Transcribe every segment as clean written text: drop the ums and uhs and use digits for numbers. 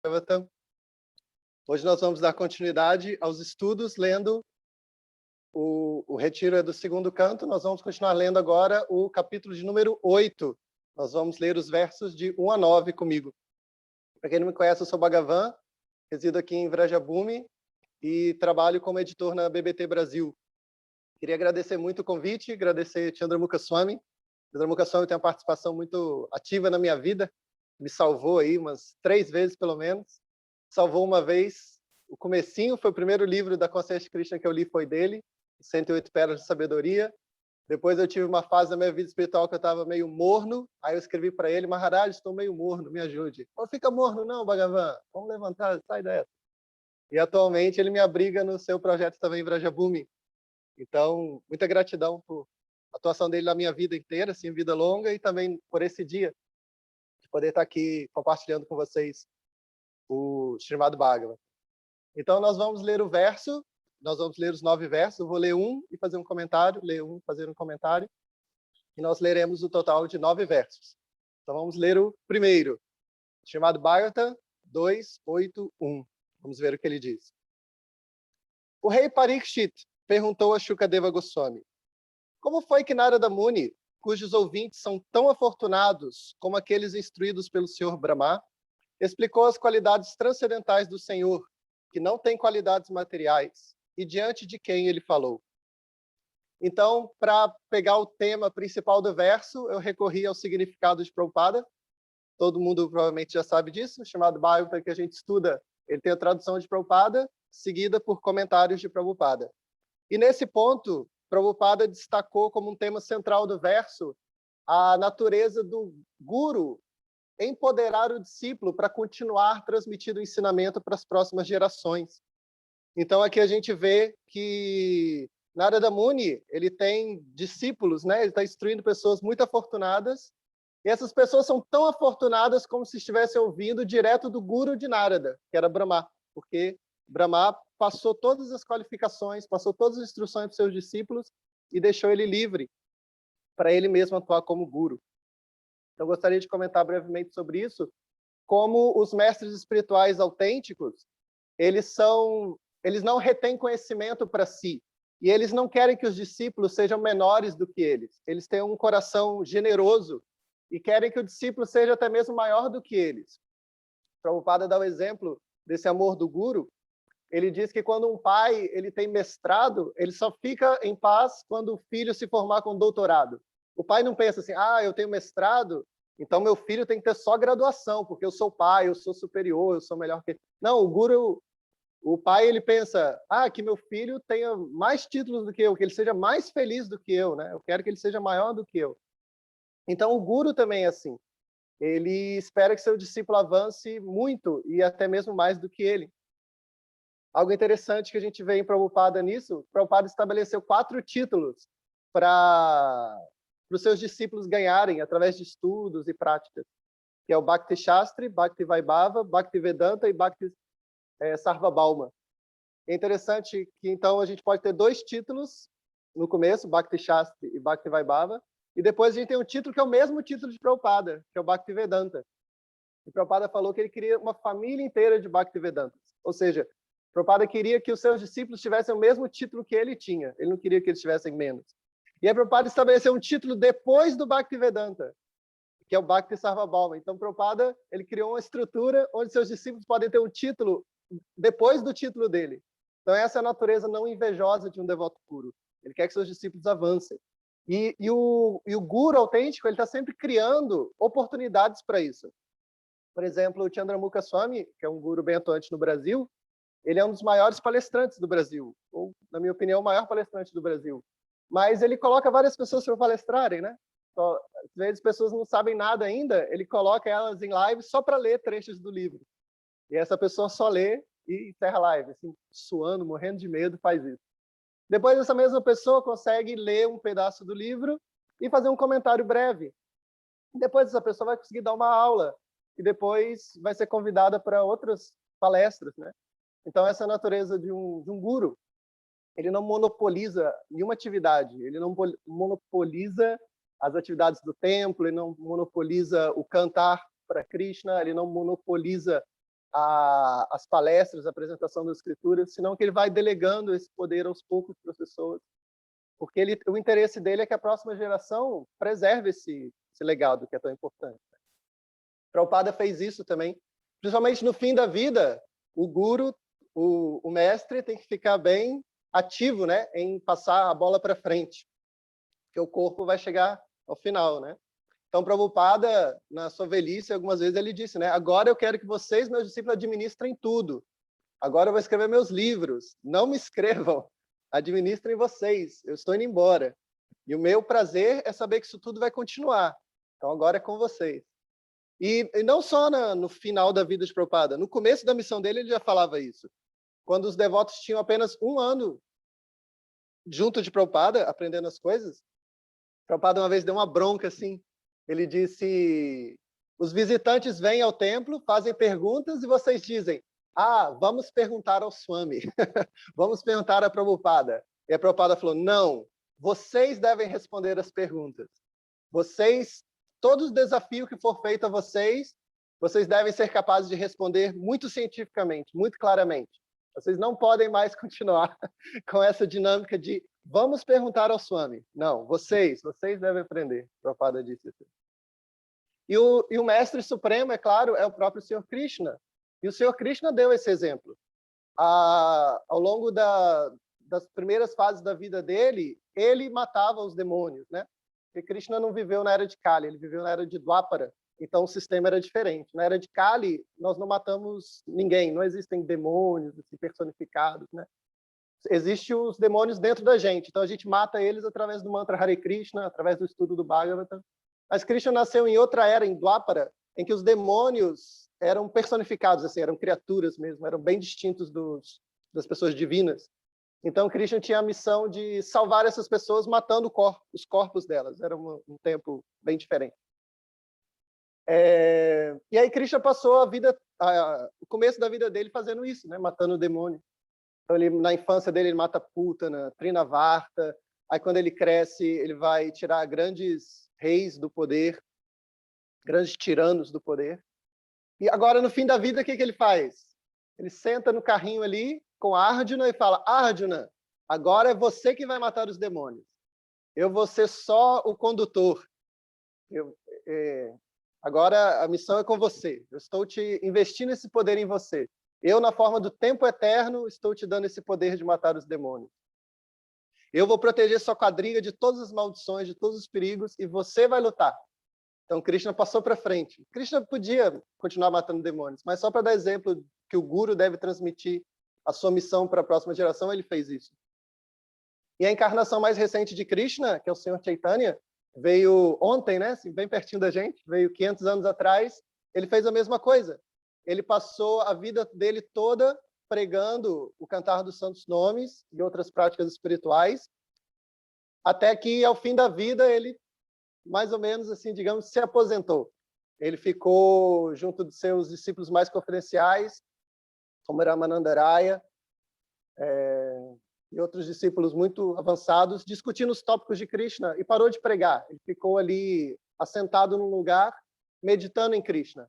Bhagavatam. Hoje nós vamos dar continuidade aos estudos, lendo o retiro do segundo canto. Nós vamos continuar lendo agora o capítulo de número 8. Nós vamos ler os versos de 1 a 9 comigo. Para quem não me conhece, eu sou Bhagavan, resido aqui em Vrajabhumi e trabalho como editor na BBT Brasil. Queria agradecer muito o convite, agradecer Chandramukha Swami. Chandramukha Swami tem uma participação muito ativa na minha vida, me salvou aí umas 3 vezes, pelo menos. Salvou uma vez, o comecinho, foi o primeiro livro da Consciência Krishna que eu li, foi dele, 108 Pérolas de Sabedoria. Depois eu tive uma fase da minha vida espiritual que eu estava meio morno, aí eu escrevi para ele: Maharaj, estou meio morno, me ajude. Não fica morno não, Bhagavan, vamos levantar, sai dessa. E atualmente ele me abriga no seu projeto também em Vrajabhumi. Então, muita gratidão por a atuação dele na minha vida inteira, assim, vida longa, e também por esse dia, de poder estar aqui compartilhando com vocês o Srimad Bhagavatam. Então, nós vamos ler o verso, nós vamos ler os 9 versos, eu vou ler um e fazer um comentário, ler um e fazer um comentário, e nós leremos o total de 9 versos. Então, vamos ler o primeiro, Srimad Bhagavatam 2.8.1. Vamos ver o que ele diz. O rei Parikshit perguntou a Shukadeva Goswami: como foi que Narada Muni, cujos ouvintes são tão afortunados como aqueles instruídos pelo Senhor Brahma, explicou as qualidades transcendentais do Senhor, que não tem qualidades materiais, e diante de quem ele falou? Então, para pegar o tema principal do verso, eu recorri ao significado de Prabhupada. Todo mundo provavelmente já sabe disso, chamado Bhagavatam, que a gente estuda. Ele tem a tradução de Prabhupada, seguida por comentários de Prabhupada. E nesse ponto, Prabhupada destacou como um tema central do verso a natureza do guru empoderar o discípulo para continuar transmitindo o ensinamento para as próximas gerações. Então, aqui a gente vê que Narada Muni, ele tem discípulos, né? Ele está instruindo pessoas muito afortunadas, e essas pessoas são tão afortunadas como se estivessem ouvindo direto do guru de Narada, que era Brahma, porque Brahma passou todas as qualificações, passou todas as instruções para os seus discípulos e deixou ele livre para ele mesmo atuar como guru. Então, eu gostaria de comentar brevemente sobre isso, como os mestres espirituais autênticos, eles não retêm conhecimento para si, e eles não querem que os discípulos sejam menores do que eles. Eles têm um coração generoso e querem que o discípulo seja até mesmo maior do que eles. Prabhupada dá o exemplo desse amor do guru. Ele diz que quando um pai ele tem mestrado, ele só fica em paz quando o filho se formar com doutorado. O pai não pensa assim: eu tenho mestrado, então meu filho tem que ter só graduação, porque eu sou pai, eu sou superior, eu sou melhor que ele. Não, o pai, ele pensa: que meu filho tenha mais títulos do que eu, que ele seja mais feliz do que eu, né? Eu quero que ele seja maior do que eu. Então, o guru também é assim. Ele espera que seu discípulo avance muito e até mesmo mais do que ele. Algo interessante que a gente vê em Prabhupada nisso, Prabhupada estabeleceu 4 títulos para os seus discípulos ganharem através de estudos e práticas, que é o Bhakti Shastri, Bhakti Vaibhava, Bhakti Vedanta e Bhakti Sarvabhauma. É interessante que, então, a gente pode ter 2 títulos no começo, Bhakti Shastri e Bhakti Vaibhava, e depois a gente tem um título que é o mesmo título de Prabhupada, que é o Bhakti Vedanta. E Prabhupada falou que ele queria uma família inteira de Bhakti Vedantas. Ou seja, Prabhupada queria que os seus discípulos tivessem o mesmo título que ele tinha. Ele não queria que eles tivessem menos. E aí Prabhupada estabeleceu um título depois do Bhakti Vedanta, que é o Bhakti Sarvabhauma. Então Prabhupada, ele criou uma estrutura onde seus discípulos podem ter um título depois do título dele. Então essa é a natureza não invejosa de um devoto puro. Ele quer que seus discípulos avancem. E o guru autêntico, ele está sempre criando oportunidades para isso. Por exemplo, o Chandramukha Swami, que é um guru bem atuante no Brasil, ele é um dos maiores palestrantes do Brasil, ou, na minha opinião, o maior palestrante do Brasil. Mas ele coloca várias pessoas para palestrarem, né? Então, às vezes, pessoas não sabem nada ainda, ele coloca elas em live só para ler trechos do livro. E essa pessoa só lê e encerra a live, assim, suando, morrendo de medo, faz isso. Depois, essa mesma pessoa consegue ler um pedaço do livro e fazer um comentário breve. Depois, essa pessoa vai conseguir dar uma aula e depois vai ser convidada para outras palestras, né? Então, essa é a natureza de um guru. Ele não monopoliza nenhuma atividade, ele não monopoliza as atividades do templo, ele não monopoliza o cantar para Krishna, ele não monopoliza as palestras, a apresentação das escrituras, senão que ele vai delegando esse poder aos poucos para as pessoas, porque o interesse dele é que a próxima geração preserve esse legado que é tão importante. Prabhupada fez isso também, principalmente no fim da vida. O guru, o mestre, tem que ficar bem ativo, né, em passar a bola para frente, porque o corpo vai chegar ao final, né? Então, Prabhupada, na sua velhice, algumas vezes ele disse, né, agora eu quero que vocês, meus discípulos, administrem tudo. Agora eu vou escrever meus livros. Não me escrevam, administrem vocês. Eu estou indo embora. E o meu prazer é saber que isso tudo vai continuar. Então, agora é com vocês. E não só no final da vida de Prabhupada, no começo da missão dele, ele já falava isso. Quando os devotos tinham apenas 1 ano junto de Prabhupada, aprendendo as coisas, Prabhupada uma vez deu uma bronca assim. Ele disse, os visitantes vêm ao templo, fazem perguntas e vocês dizem, vamos perguntar ao Swami, vamos perguntar a Prabhupada. E a Prabhupada falou, não, vocês devem responder as perguntas. Vocês, todo desafio que for feito a vocês, vocês devem ser capazes de responder muito cientificamente, muito claramente. Vocês não podem mais continuar com essa dinâmica de vamos perguntar ao Swami. Não, vocês devem aprender. Prabhupada disse isso. E o mestre supremo, é claro, é o próprio Senhor Krishna. E o Senhor Krishna deu esse exemplo. Ao longo das primeiras fases da vida dele, ele matava os demônios, né? Porque Krishna não viveu na era de Kali, ele viveu na era de Dwapara. Então o sistema era diferente. Na era de Kali, nós não matamos ninguém, não existem demônios assim, personificados, né? Existem os demônios dentro da gente, então a gente mata eles através do mantra Hare Krishna, através do estudo do Bhagavatam. Mas Krishna nasceu em outra era, em Dwapara, em que os demônios eram personificados, assim, eram criaturas mesmo, eram bem distintos das pessoas divinas. Então Krishna tinha a missão de salvar essas pessoas matando os corpos delas. Era um tempo bem diferente. E aí Krishna passou o começo da vida dele fazendo isso, né? Matando o demônio. Então, na infância dele, ele mata Putana, Trinavarta. Aí, quando ele cresce, ele vai tirar grandes reis do poder, grandes tiranos do poder. E agora, no fim da vida, o que ele faz? Ele senta no carrinho ali com Arjuna e fala, Arjuna, agora é você que vai matar os demônios. Eu vou ser só o condutor. Agora a missão é com você. Eu estou te investindo esse poder em você. Eu, na forma do tempo eterno, estou te dando esse poder de matar os demônios. Eu vou proteger sua quadriga de todas as maldições, de todos os perigos, e você vai lutar. Então, Krishna passou para frente. Krishna podia continuar matando demônios, mas só para dar exemplo que o Guru deve transmitir a sua missão para a próxima geração, ele fez isso. E a encarnação mais recente de Krishna, que é o Senhor Chaitanya, veio ontem, né? Assim, bem pertinho da gente, veio 500 anos atrás, ele fez a mesma coisa. Ele passou a vida dele toda pregando o cantar dos santos nomes e outras práticas espirituais, até que, ao fim da vida, ele, mais ou menos, assim, digamos, se aposentou. Ele ficou junto de seus discípulos mais confidenciais, como Ramanandaraya, e outros discípulos muito avançados, discutindo os tópicos de Krishna, e parou de pregar. Ele ficou ali, assentado num lugar, meditando em Krishna.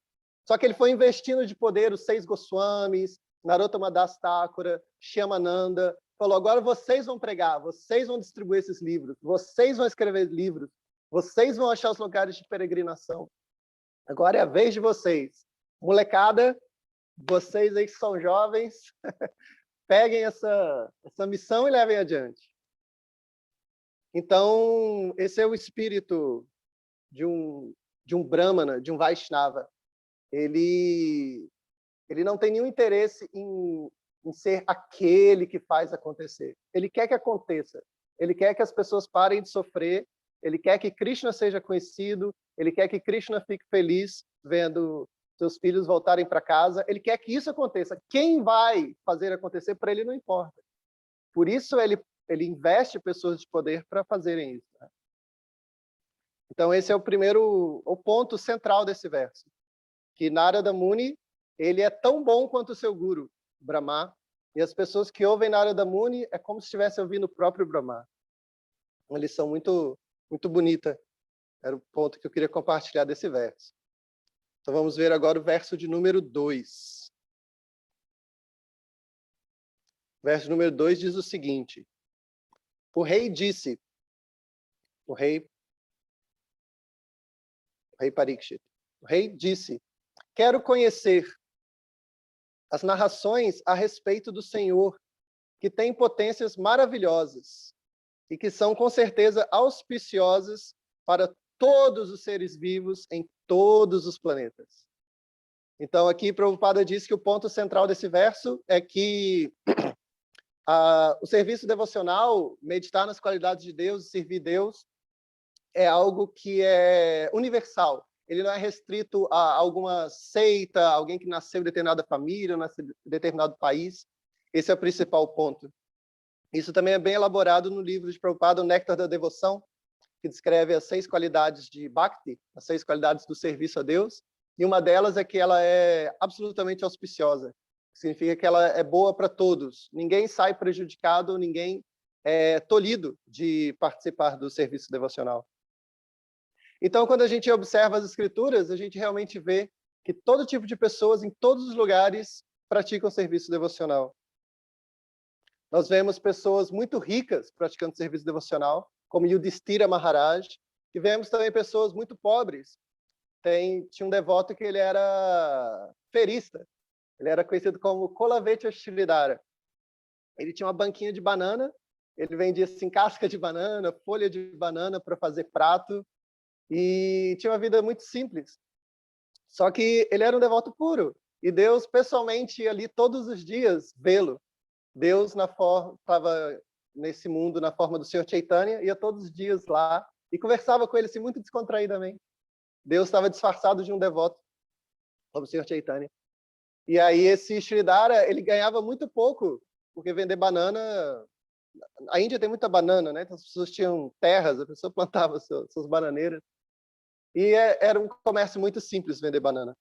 Só que ele foi investindo de poder os 6 Goswamis, Narottama Das Thakura, Shyamananda, falou, agora vocês vão pregar, vocês vão distribuir esses livros, vocês vão escrever livros, vocês vão achar os lugares de peregrinação. Agora é a vez de vocês. Molecada, vocês aí que são jovens, peguem essa missão e levem adiante. Então, esse é o espírito de um Brahmana, de um Vaishnava. Ele não tem nenhum interesse em ser aquele que faz acontecer. Ele quer que aconteça. Ele quer que as pessoas parem de sofrer. Ele quer que Krishna seja conhecido. Ele quer que Krishna fique feliz vendo seus filhos voltarem para casa. Ele quer que isso aconteça. Quem vai fazer acontecer, para ele não importa. Por isso, ele investe pessoas de poder para fazerem isso. Então, esse é o ponto central desse verso. Que Narada Muni, ele é tão bom quanto o seu guru, Brahma, e as pessoas que ouvem Narada Muni é como se estivessem ouvindo o próprio Brahma. Uma lição muito, muito bonita. Era o ponto que eu queria compartilhar desse verso. Então vamos ver agora o verso de número 2. verso número 2 diz o seguinte: o rei disse, o rei Parikshit, o rei disse: quero conhecer as narrações a respeito do Senhor, que tem potências maravilhosas e que são com certeza auspiciosas para todos os seres vivos em todos os planetas. Então, aqui, Prabhupada diz que o ponto central desse verso é que o serviço devocional, meditar nas qualidades de Deus e servir Deus, é algo que é universal. Ele não é restrito a alguma seita, alguém que nasceu em determinada família, nasceu em determinado país. Esse é o principal ponto. Isso também é bem elaborado no livro de Prabhupada, O Néctar da Devoção, que descreve as 6 qualidades de Bhakti, as 6 qualidades do serviço a Deus, e uma delas é que ela é absolutamente auspiciosa. Significa que ela é boa para todos. Ninguém sai prejudicado, ninguém é tolhido de participar do serviço devocional. Então, quando a gente observa as Escrituras, a gente realmente vê que todo tipo de pessoas, em todos os lugares, praticam serviço devocional. Nós vemos pessoas muito ricas praticando serviço devocional, como Yudhishthira Maharaj, e vemos também pessoas muito pobres. Tinha um devoto que ele era ferista, ele era conhecido como Kolavetya Sridhara. Ele tinha uma banquinha de banana, ele vendia assim, casca de banana, folha de banana para fazer prato, e tinha uma vida muito simples. Só que ele era um devoto puro, e Deus pessoalmente ia ali todos os dias vê-lo. Deus estava nesse mundo na forma do Senhor Chaitanya, ia todos os dias lá e conversava com ele assim, muito descontraídamente. Deus estava disfarçado de um devoto, como o Senhor Chaitanya. E aí esse Sridhara, ele ganhava muito pouco, porque vender banana... A Índia tem muita banana, né? Então as pessoas tinham terras, a pessoa plantava suas bananeiras. E era um comércio muito simples vender banana.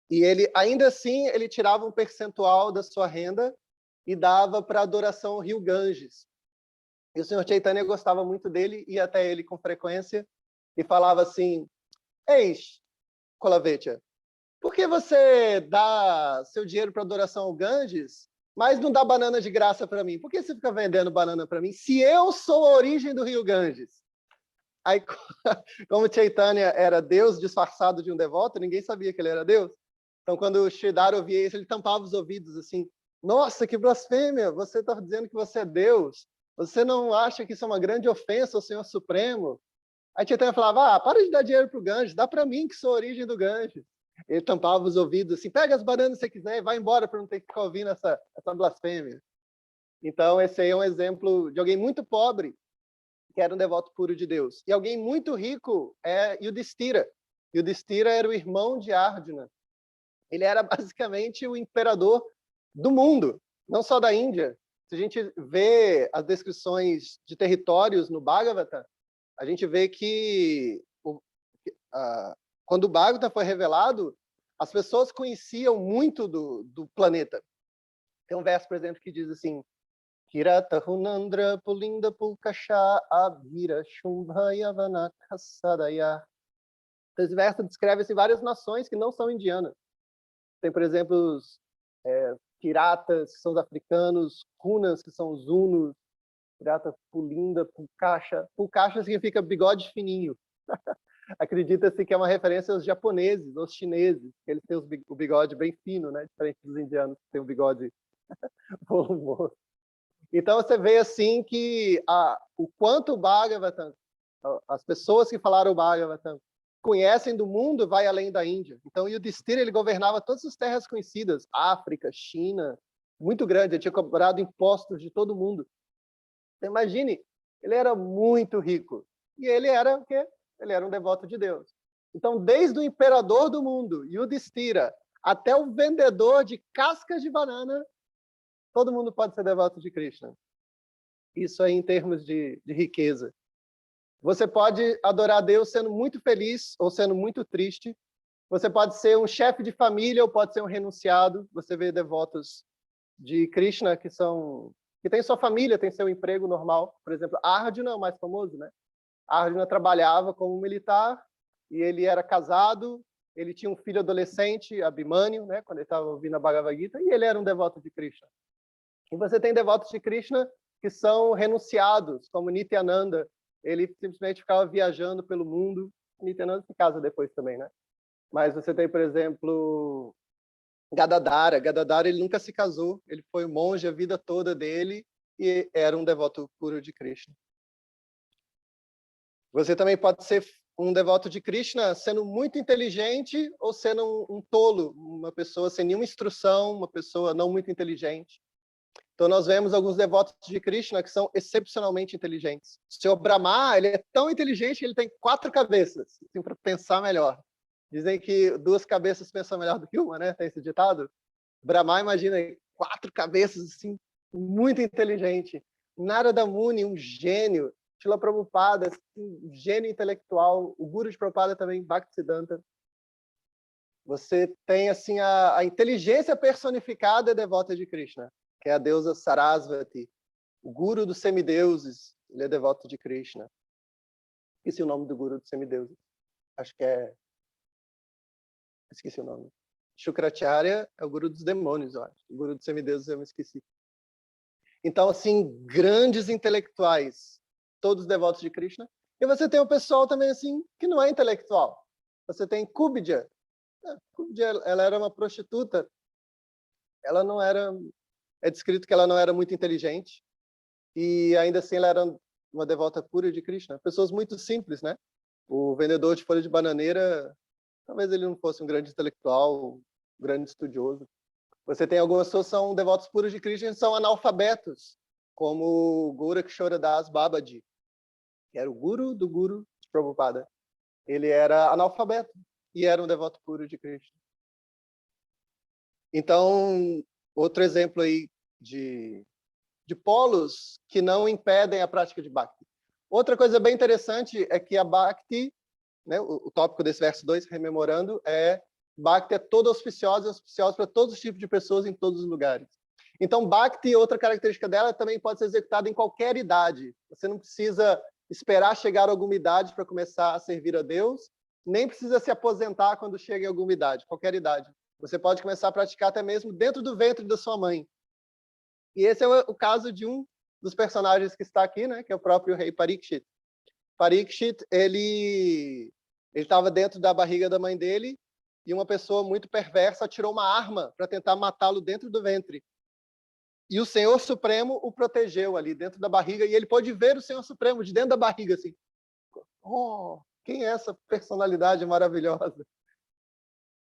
E ele, ainda assim, ele tirava um percentual da sua renda e dava para adoração ao rio Ganges. E o Senhor Chaitanya gostava muito dele, ia até ele com frequência e falava assim: ei, Kolavetya, por que você dá seu dinheiro para adoração ao Ganges, mas não dá banana de graça para mim? Por que você fica vendendo banana para mim, se eu sou a origem do rio Ganges? Aí, como Chaitanya era Deus disfarçado de um devoto, ninguém sabia que ele era Deus. Então, quando o Sridhara ouvia isso, ele tampava os ouvidos assim: nossa, que blasfêmia! Você está dizendo que você é Deus? Você não acha que isso é uma grande ofensa ao Senhor Supremo? Aí Chaitanya falava: para de dar dinheiro para o Ganges, dá para mim que sou a origem do Ganges. Ele tampava os ouvidos assim: pega as bananas se você quiser e vai embora para não ter que ficar ouvindo essa blasfêmia. Então, esse aí é um exemplo de alguém muito pobre que era um devoto puro de Deus. E alguém muito rico é Yudhishthira. Yudhishthira era o irmão de Arjuna. Ele era basicamente o imperador do mundo, não só da Índia. Se a gente vê as descrições de territórios no Bhagavata, a gente vê que quando o Bhagavata foi revelado, as pessoas conheciam muito do planeta. Tem um verso, por exemplo, que diz assim: Kirata Hunandra Pulinda Pulkasha Abhira Shumbhayavana Kasadaya. Esse verso descreve várias nações que não são indianas. Tem, por exemplo, os piratas, que são os africanos, Kunas, que são os hunos, Kirata Pulinda Pulkasha. Pulkasha significa bigode fininho. Acredita-se que é uma referência aos japoneses, aos chineses, que eles têm o bigode bem fino, né? Diferente dos indianos, que têm o bigode volumoso. Então, você vê assim que o quanto o Bhagavatam, as pessoas que falaram o Bhagavatam, conhecem do mundo, vai além da Índia. Então, Yudhishthira, ele governava todas as terras conhecidas, África, China, muito grande, ele tinha cobrado impostos de todo mundo. Então, imagine, ele era muito rico. E ele era o quê? Ele era um devoto de Deus. Então, desde o imperador do mundo, Yudhishthira, até o vendedor de cascas de banana, todo mundo pode ser devoto de Krishna. Isso aí em termos de riqueza. Você pode adorar a Deus sendo muito feliz ou sendo muito triste. Você pode ser um chefe de família ou pode ser um renunciado. Você vê devotos de Krishna que têm sua família, têm seu emprego normal. Por exemplo, Arjuna é o mais famoso, né? Arjuna trabalhava como militar e ele era casado. Ele tinha um filho adolescente, Abhimanyu, né? Quando ele estava ouvindo a Bhagavad Gita, e ele era um devoto de Krishna. E você tem devotos de Krishna que são renunciados, como Nityananda. Ele simplesmente ficava viajando pelo mundo. Nityananda se casa depois também, né? Mas você tem, por exemplo, Gadadhara. Gadadhara, ele nunca se casou. Ele foi monge a vida toda dele e era um devoto puro de Krishna. Você também pode ser um devoto de Krishna sendo muito inteligente ou sendo um tolo, uma pessoa sem nenhuma instrução, uma pessoa não muito inteligente. Então, nós vemos alguns devotos de Krishna que são excepcionalmente inteligentes. O Senhor Brahma, ele é tão inteligente que ele tem 4 cabeças, assim, para pensar melhor. Dizem que 2 cabeças pensam melhor do que uma, né? Tem esse ditado. Brahma, imagina, 4 cabeças, assim, muito inteligente. Narada Muni, um gênio. Srila Prabhupada, um gênio intelectual. O Guru de Prabhupada também, Bhaktisiddhanta. Você tem, assim, a inteligência personificada e devota de Krishna, que é a deusa Sarasvati, o guru dos semideuses. Ele é devoto de Krishna. Esqueci o nome do guru dos semideuses. Acho que é... Esqueci o nome. Shukracharya é o guru dos demônios, eu acho. O guru dos semideuses eu me esqueci. Então, assim, grandes intelectuais, todos devotos de Krishna. E você tem o pessoal também, assim, que não é intelectual. Você tem Kubidya. Kubidya, ela era uma prostituta. Ela não era... É descrito que ela não era muito inteligente. E, ainda assim, ela era uma devota pura de Krishna. Pessoas muito simples, né? O vendedor de folha de bananeira, talvez ele não fosse um grande intelectual, um grande estudioso. Você tem algumas pessoas que são devotos puros de Krishna e são analfabetos, como Gorakshora Das Babaji, que era o guru do guru de Prabhupada. Ele era analfabeto e era um devoto puro de Krishna. Então, outro exemplo aí de polos que não impedem a prática de Bhakti. Outra coisa bem interessante é que a Bhakti, né, o tópico desse verso 2, rememorando, é Bhakti é toda auspiciosa e auspiciosa para todos os tipos de pessoas em todos os lugares. Então, Bhakti, outra característica dela, também pode ser executada em qualquer idade. Você não precisa esperar chegar a alguma idade para começar a servir a Deus, nem precisa se aposentar quando chega em alguma idade, qualquer idade. Você pode começar a praticar até mesmo dentro do ventre da sua mãe. E esse é o caso de um dos personagens que está aqui, né, que é o próprio rei Parikshit. Parikshit, ele estava dentro da barriga da mãe dele e uma pessoa muito perversa tirou uma arma para tentar matá-lo dentro do ventre. E o Senhor Supremo o protegeu ali dentro da barriga e ele pôde ver o Senhor Supremo de dentro da barriga, assim. Oh, quem é essa personalidade maravilhosa?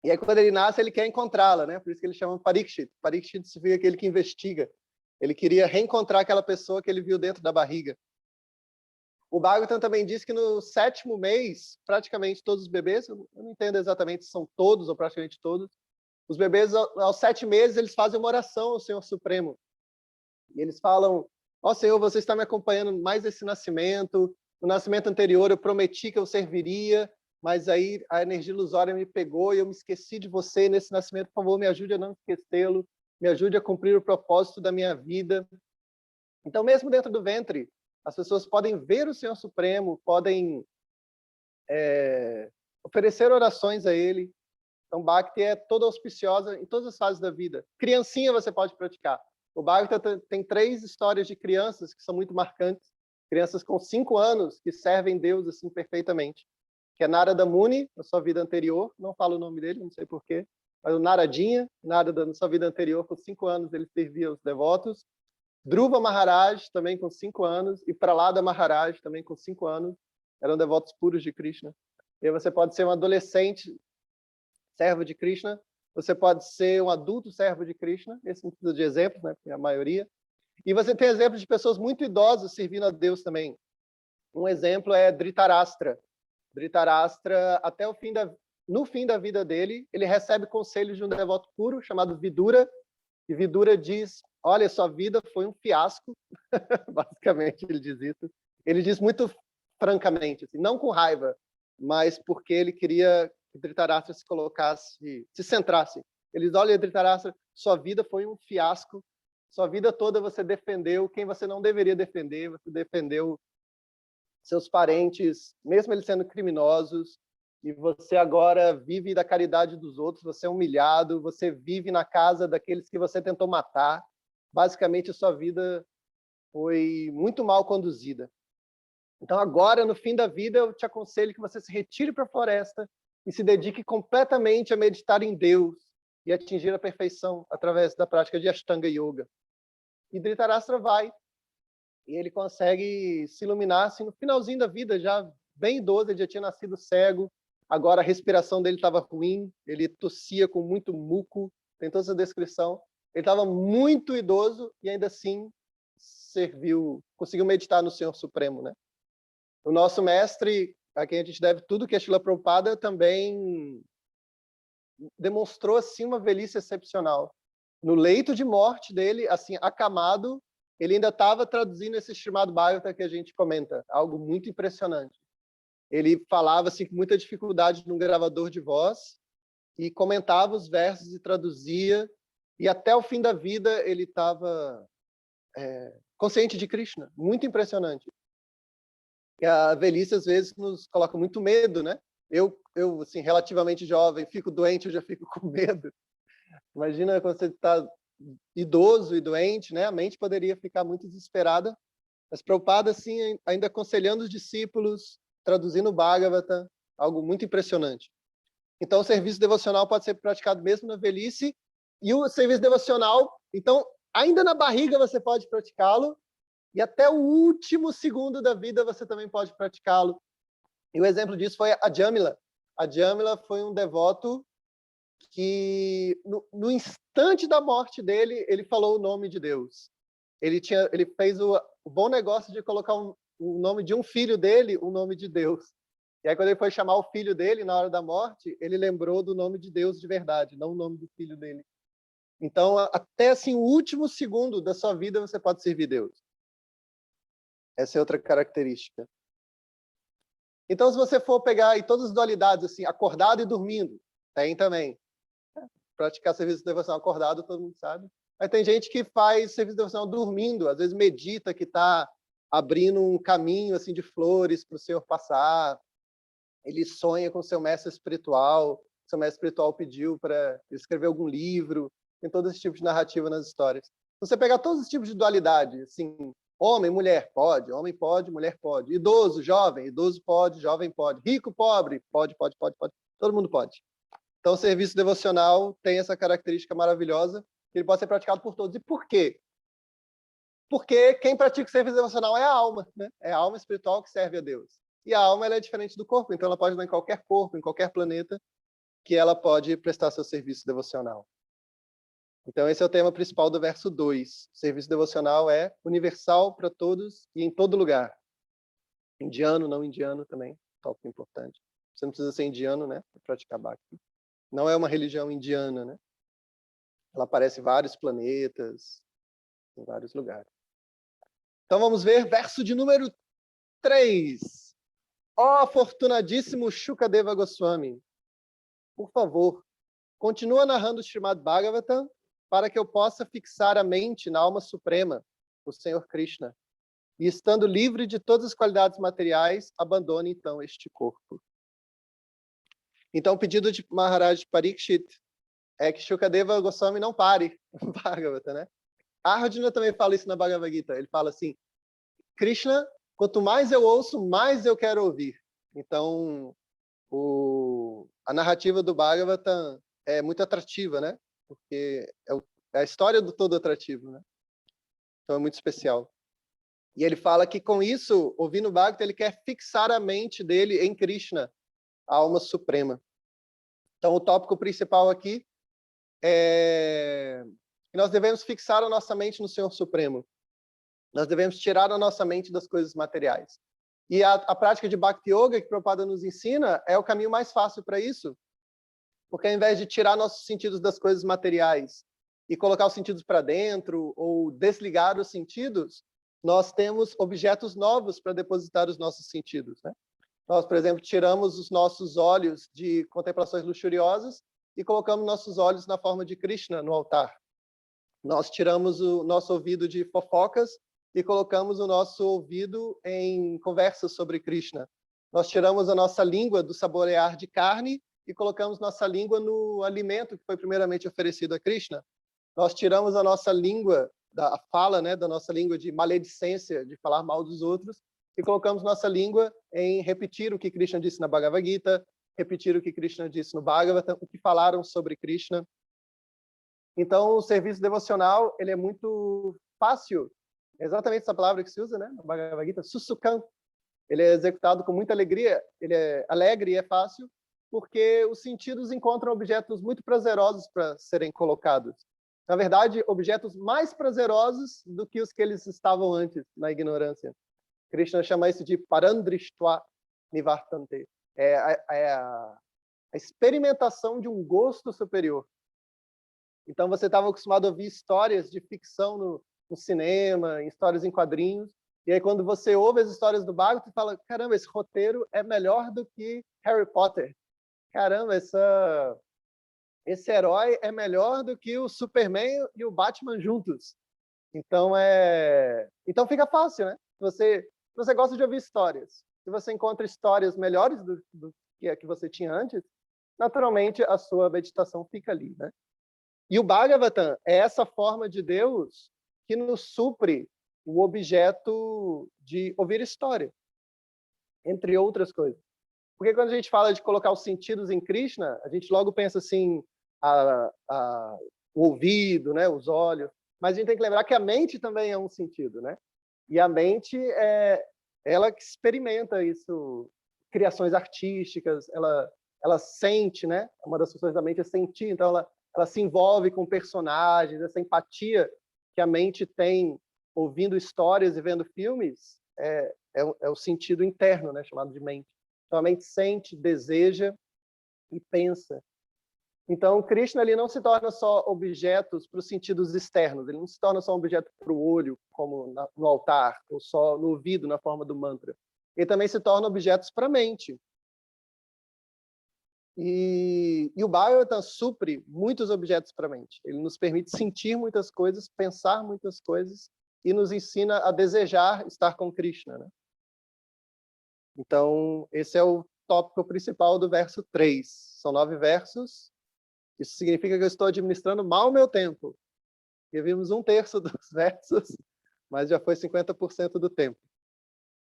E aí, quando ele nasce, ele quer encontrá-la, né? Por isso que ele chama Parikshit. Parikshit significa aquele que investiga. Ele queria reencontrar aquela pessoa que ele viu dentro da barriga. O Bhagavatam também diz que no 7º mês, praticamente todos os bebês, eu não entendo exatamente se são todos ou praticamente todos, os bebês, aos 7 meses, eles fazem uma oração ao Senhor Supremo. E eles falam, ó Senhor, você está me acompanhando mais esse nascimento, no nascimento anterior eu prometi que eu serviria, mas aí a energia ilusória me pegou e eu me esqueci de você nesse nascimento, por favor, me ajude a não esquecê-lo, me ajude a cumprir o propósito da minha vida. Então, mesmo dentro do ventre, as pessoas podem ver o Senhor Supremo, podem oferecer orações a Ele. Então, Bhakti é toda auspiciosa em todas as fases da vida. Criancinha você pode praticar. O Bhagavatam tem 3 histórias de crianças que são muito marcantes. Crianças com 5 anos que servem Deus assim perfeitamente. Que é Narada Muni, na sua vida anterior. Não falo o nome dele, não sei porquê. Mas o Naradinha, Narada, na sua vida anterior, com 5 anos, ele servia os devotos. Dhruva Maharaj, também com 5 anos. E Prahlada Maharaj, também com 5 anos. Eram devotos puros de Krishna. E aí você pode ser um adolescente servo de Krishna. Você pode ser um adulto servo de Krishna. Esse não precisa de exemplos, né? Porque é a maioria. E você tem exemplos de pessoas muito idosas servindo a Deus também. Um exemplo é Dhritarashtra. Dhritarashtra, até no fim da vida dele, ele recebe conselhos de um devoto puro chamado Vidura. E Vidura diz, olha, sua vida foi um fiasco. Basicamente, ele diz isso. Ele diz muito francamente, assim, não com raiva, mas porque ele queria que Dhritarashtra se centrasse. Ele diz, olha, Dhritarashtra, sua vida foi um fiasco. Sua vida toda você defendeu quem você não deveria defender. Você defendeu seus parentes, mesmo eles sendo criminosos, e você agora vive da caridade dos outros, você é humilhado, você vive na casa daqueles que você tentou matar. basicamente a sua vida foi muito mal conduzida. Então agora, no fim da vida, eu te aconselho que você se retire para a floresta e se dedique completamente a meditar em Deus e atingir a perfeição através da prática de Ashtanga Yoga. E Dhritarashtra vai, e ele consegue se iluminar assim, no finalzinho da vida, já bem idoso, ele já tinha nascido cego, agora a respiração dele estava ruim, ele tossia com muito muco, tem toda essa descrição. Ele estava muito idoso e ainda assim conseguiu meditar no Senhor Supremo, né? O nosso mestre, a quem a gente deve tudo, que é Srila Prabhupada, também demonstrou assim uma velhice excepcional. No leito de morte dele, assim, acamado, ele ainda estava traduzindo esse Srimad Bhagavatam que a gente comenta, algo muito impressionante. Ele falava assim, com muita dificuldade num gravador de voz e comentava os versos e traduzia, e até o fim da vida ele estava consciente de Krishna. Muito impressionante. E a velhice, às vezes, nos coloca muito medo, né? Eu assim, relativamente jovem, fico doente, eu já fico com medo. Imagina quando você está idoso e doente, né? A mente poderia ficar muito desesperada. Mas Prabhupada, assim, ainda aconselhando os discípulos, traduzindo o Bhagavatam, algo muito impressionante. Então, o serviço devocional pode ser praticado mesmo na velhice, e o serviço devocional, então, ainda na barriga você pode praticá-lo, e até o último segundo da vida você também pode praticá-lo. E o exemplo disso foi a Jamila. A Jamila foi um devoto que, no instante da morte dele, ele falou o nome de Deus. Ele fez o bom negócio de colocar o nome de um filho dele, o nome de Deus. E aí, quando ele foi chamar o filho dele, na hora da morte, ele lembrou do nome de Deus de verdade, não o nome do filho dele. Então, até assim, o último segundo da sua vida, você pode servir Deus. Essa é outra característica. Então, se você for pegar aí todas as dualidades, assim, acordado e dormindo, tem também. Praticar serviço devocional acordado, todo mundo sabe. Mas tem gente que faz serviço devocional dormindo, às vezes medita que está abrindo um caminho assim de flores para o Senhor passar. Ele sonha com seu mestre espiritual. Seu mestre espiritual pediu para escrever algum livro. Tem todo esse tipo de narrativa nas histórias. Se você pegar todos os tipos de dualidade, assim, homem, mulher, pode. Homem pode, mulher pode. Idoso, jovem. Idoso pode, jovem pode. Rico, pobre, pode. Todo mundo pode. Então, o serviço devocional tem essa característica maravilhosa, que ele pode ser praticado por todos. E por quê? Porque quem pratica o serviço devocional é a alma, né? É a alma espiritual que serve a Deus. E a alma ela é diferente do corpo, então ela pode estar em qualquer corpo, em qualquer planeta, que ela pode prestar seu serviço devocional. Então, esse é o tema principal do verso 2. O serviço devocional é universal para todos e em todo lugar. Indiano, não indiano também, tópico importante. Você não precisa ser indiano, né, para praticar Bhakti. Não é uma religião indiana, né? Ela aparece em vários planetas, em vários lugares. Então vamos ver verso de número 3. Ó afortunadíssimo Shukadeva Goswami, por favor, continua narrando o Srimad Bhagavatam para que eu possa fixar a mente na alma suprema, o Senhor Krishna, e estando livre de todas as qualidades materiais, abandone então este corpo. Então o pedido de Maharaj Parikshit é que Shukadeva Goswami não pare o Bhagavatam, né? Arjuna também fala isso na Bhagavad Gita. Ele fala assim, Krishna, quanto mais eu ouço, mais eu quero ouvir. Então, a narrativa do Bhagavatam é muito atrativa, né? Porque é a história do todo atrativo, né? Então é muito especial. E ele fala que com isso, ouvindo o Bhagavatam, ele quer fixar a mente dele em Krishna, a alma suprema. Então o tópico principal aqui é que nós devemos fixar a nossa mente no Senhor Supremo. Nós devemos tirar a nossa mente das coisas materiais. E a prática de Bhakti Yoga, que Prabhupada nos ensina, é o caminho mais fácil para isso. Porque ao invés de tirar nossos sentidos das coisas materiais e colocar os sentidos para dentro ou desligar os sentidos, nós temos objetos novos para depositar os nossos sentidos, né? Nós, por exemplo, tiramos os nossos olhos de contemplações luxuriosas e colocamos nossos olhos na forma de Krishna no altar. Nós tiramos o nosso ouvido de fofocas e colocamos o nosso ouvido em conversas sobre Krishna. Nós tiramos a nossa língua do saborear de carne e colocamos nossa língua no alimento que foi primeiramente oferecido a Krishna. Nós tiramos a nossa língua da fala, né, da nossa língua de maledicência, de falar mal dos outros, e colocamos nossa língua em repetir o que Krishna disse na Bhagavad Gita, repetir o que Krishna disse no Bhagavatam, o que falaram sobre Krishna. Então, o serviço devocional, ele é muito fácil. É exatamente essa palavra que se usa, né, na Bhagavad Gita, susukam. Ele é executado com muita alegria, ele é alegre e é fácil, porque os sentidos encontram objetos muito prazerosos para serem colocados. Na verdade, objetos mais prazerosos do que os que eles estavam antes, na ignorância. Krishna chama isso de parandrishtva nivartante. A experimentação de um gosto superior. Então, você estava acostumado a ouvir histórias de ficção no cinema, histórias em quadrinhos, e aí quando você ouve as histórias do Bhagavad, você fala, caramba, esse roteiro é melhor do que Harry Potter. Caramba, esse herói é melhor do que o Superman e o Batman juntos. Então, então fica fácil, né? Se você gosta de ouvir histórias, se você encontra histórias melhores do que a que você tinha antes, naturalmente a sua meditação fica ali, né? E o Bhagavatam é essa forma de Deus que nos supre o objeto de ouvir história, entre outras coisas. Porque quando a gente fala de colocar os sentidos em Krishna, a gente logo pensa assim, o ouvido, né, os olhos, mas a gente tem que lembrar que a mente também é um sentido, né? E a mente é ela que experimenta isso, criações artísticas, ela sente, né? Uma das funções da mente é sentir, então ela se envolve com personagens, essa empatia que a mente tem ouvindo histórias e vendo filmes é o sentido interno, né, chamado de mente. Então a mente sente, deseja e pensa. Então Krishna ele não se torna só objetos para os sentidos externos, ele não se torna só um objeto para o olho, como no altar, ou só no ouvido, na forma do mantra. Ele também se torna objetos para a mente. E o Bhagavatam supre muitos objetos para a mente. Ele nos permite sentir muitas coisas, pensar muitas coisas e nos ensina a desejar estar com Krishna, né? Então, esse é o tópico principal do verso 3. São 9 versos. Isso significa que eu estou administrando mal o meu tempo. E vimos 1/3 dos versos, mas já foi 50% do tempo.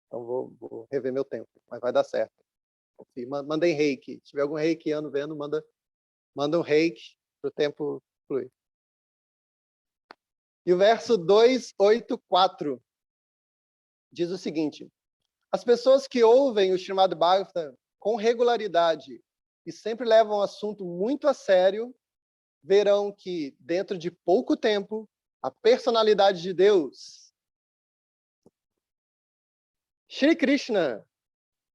Então, vou rever meu tempo, mas vai dar certo. Mandem reiki. Se tiver algum reikiano vendo, manda um reiki para o tempo fluir. E o verso 284 diz o seguinte: as pessoas que ouvem o Srimad Bhagavatam com regularidade e sempre levam o assunto muito a sério, verão que, dentro de pouco tempo, a personalidade de Deus, Shri Krishna,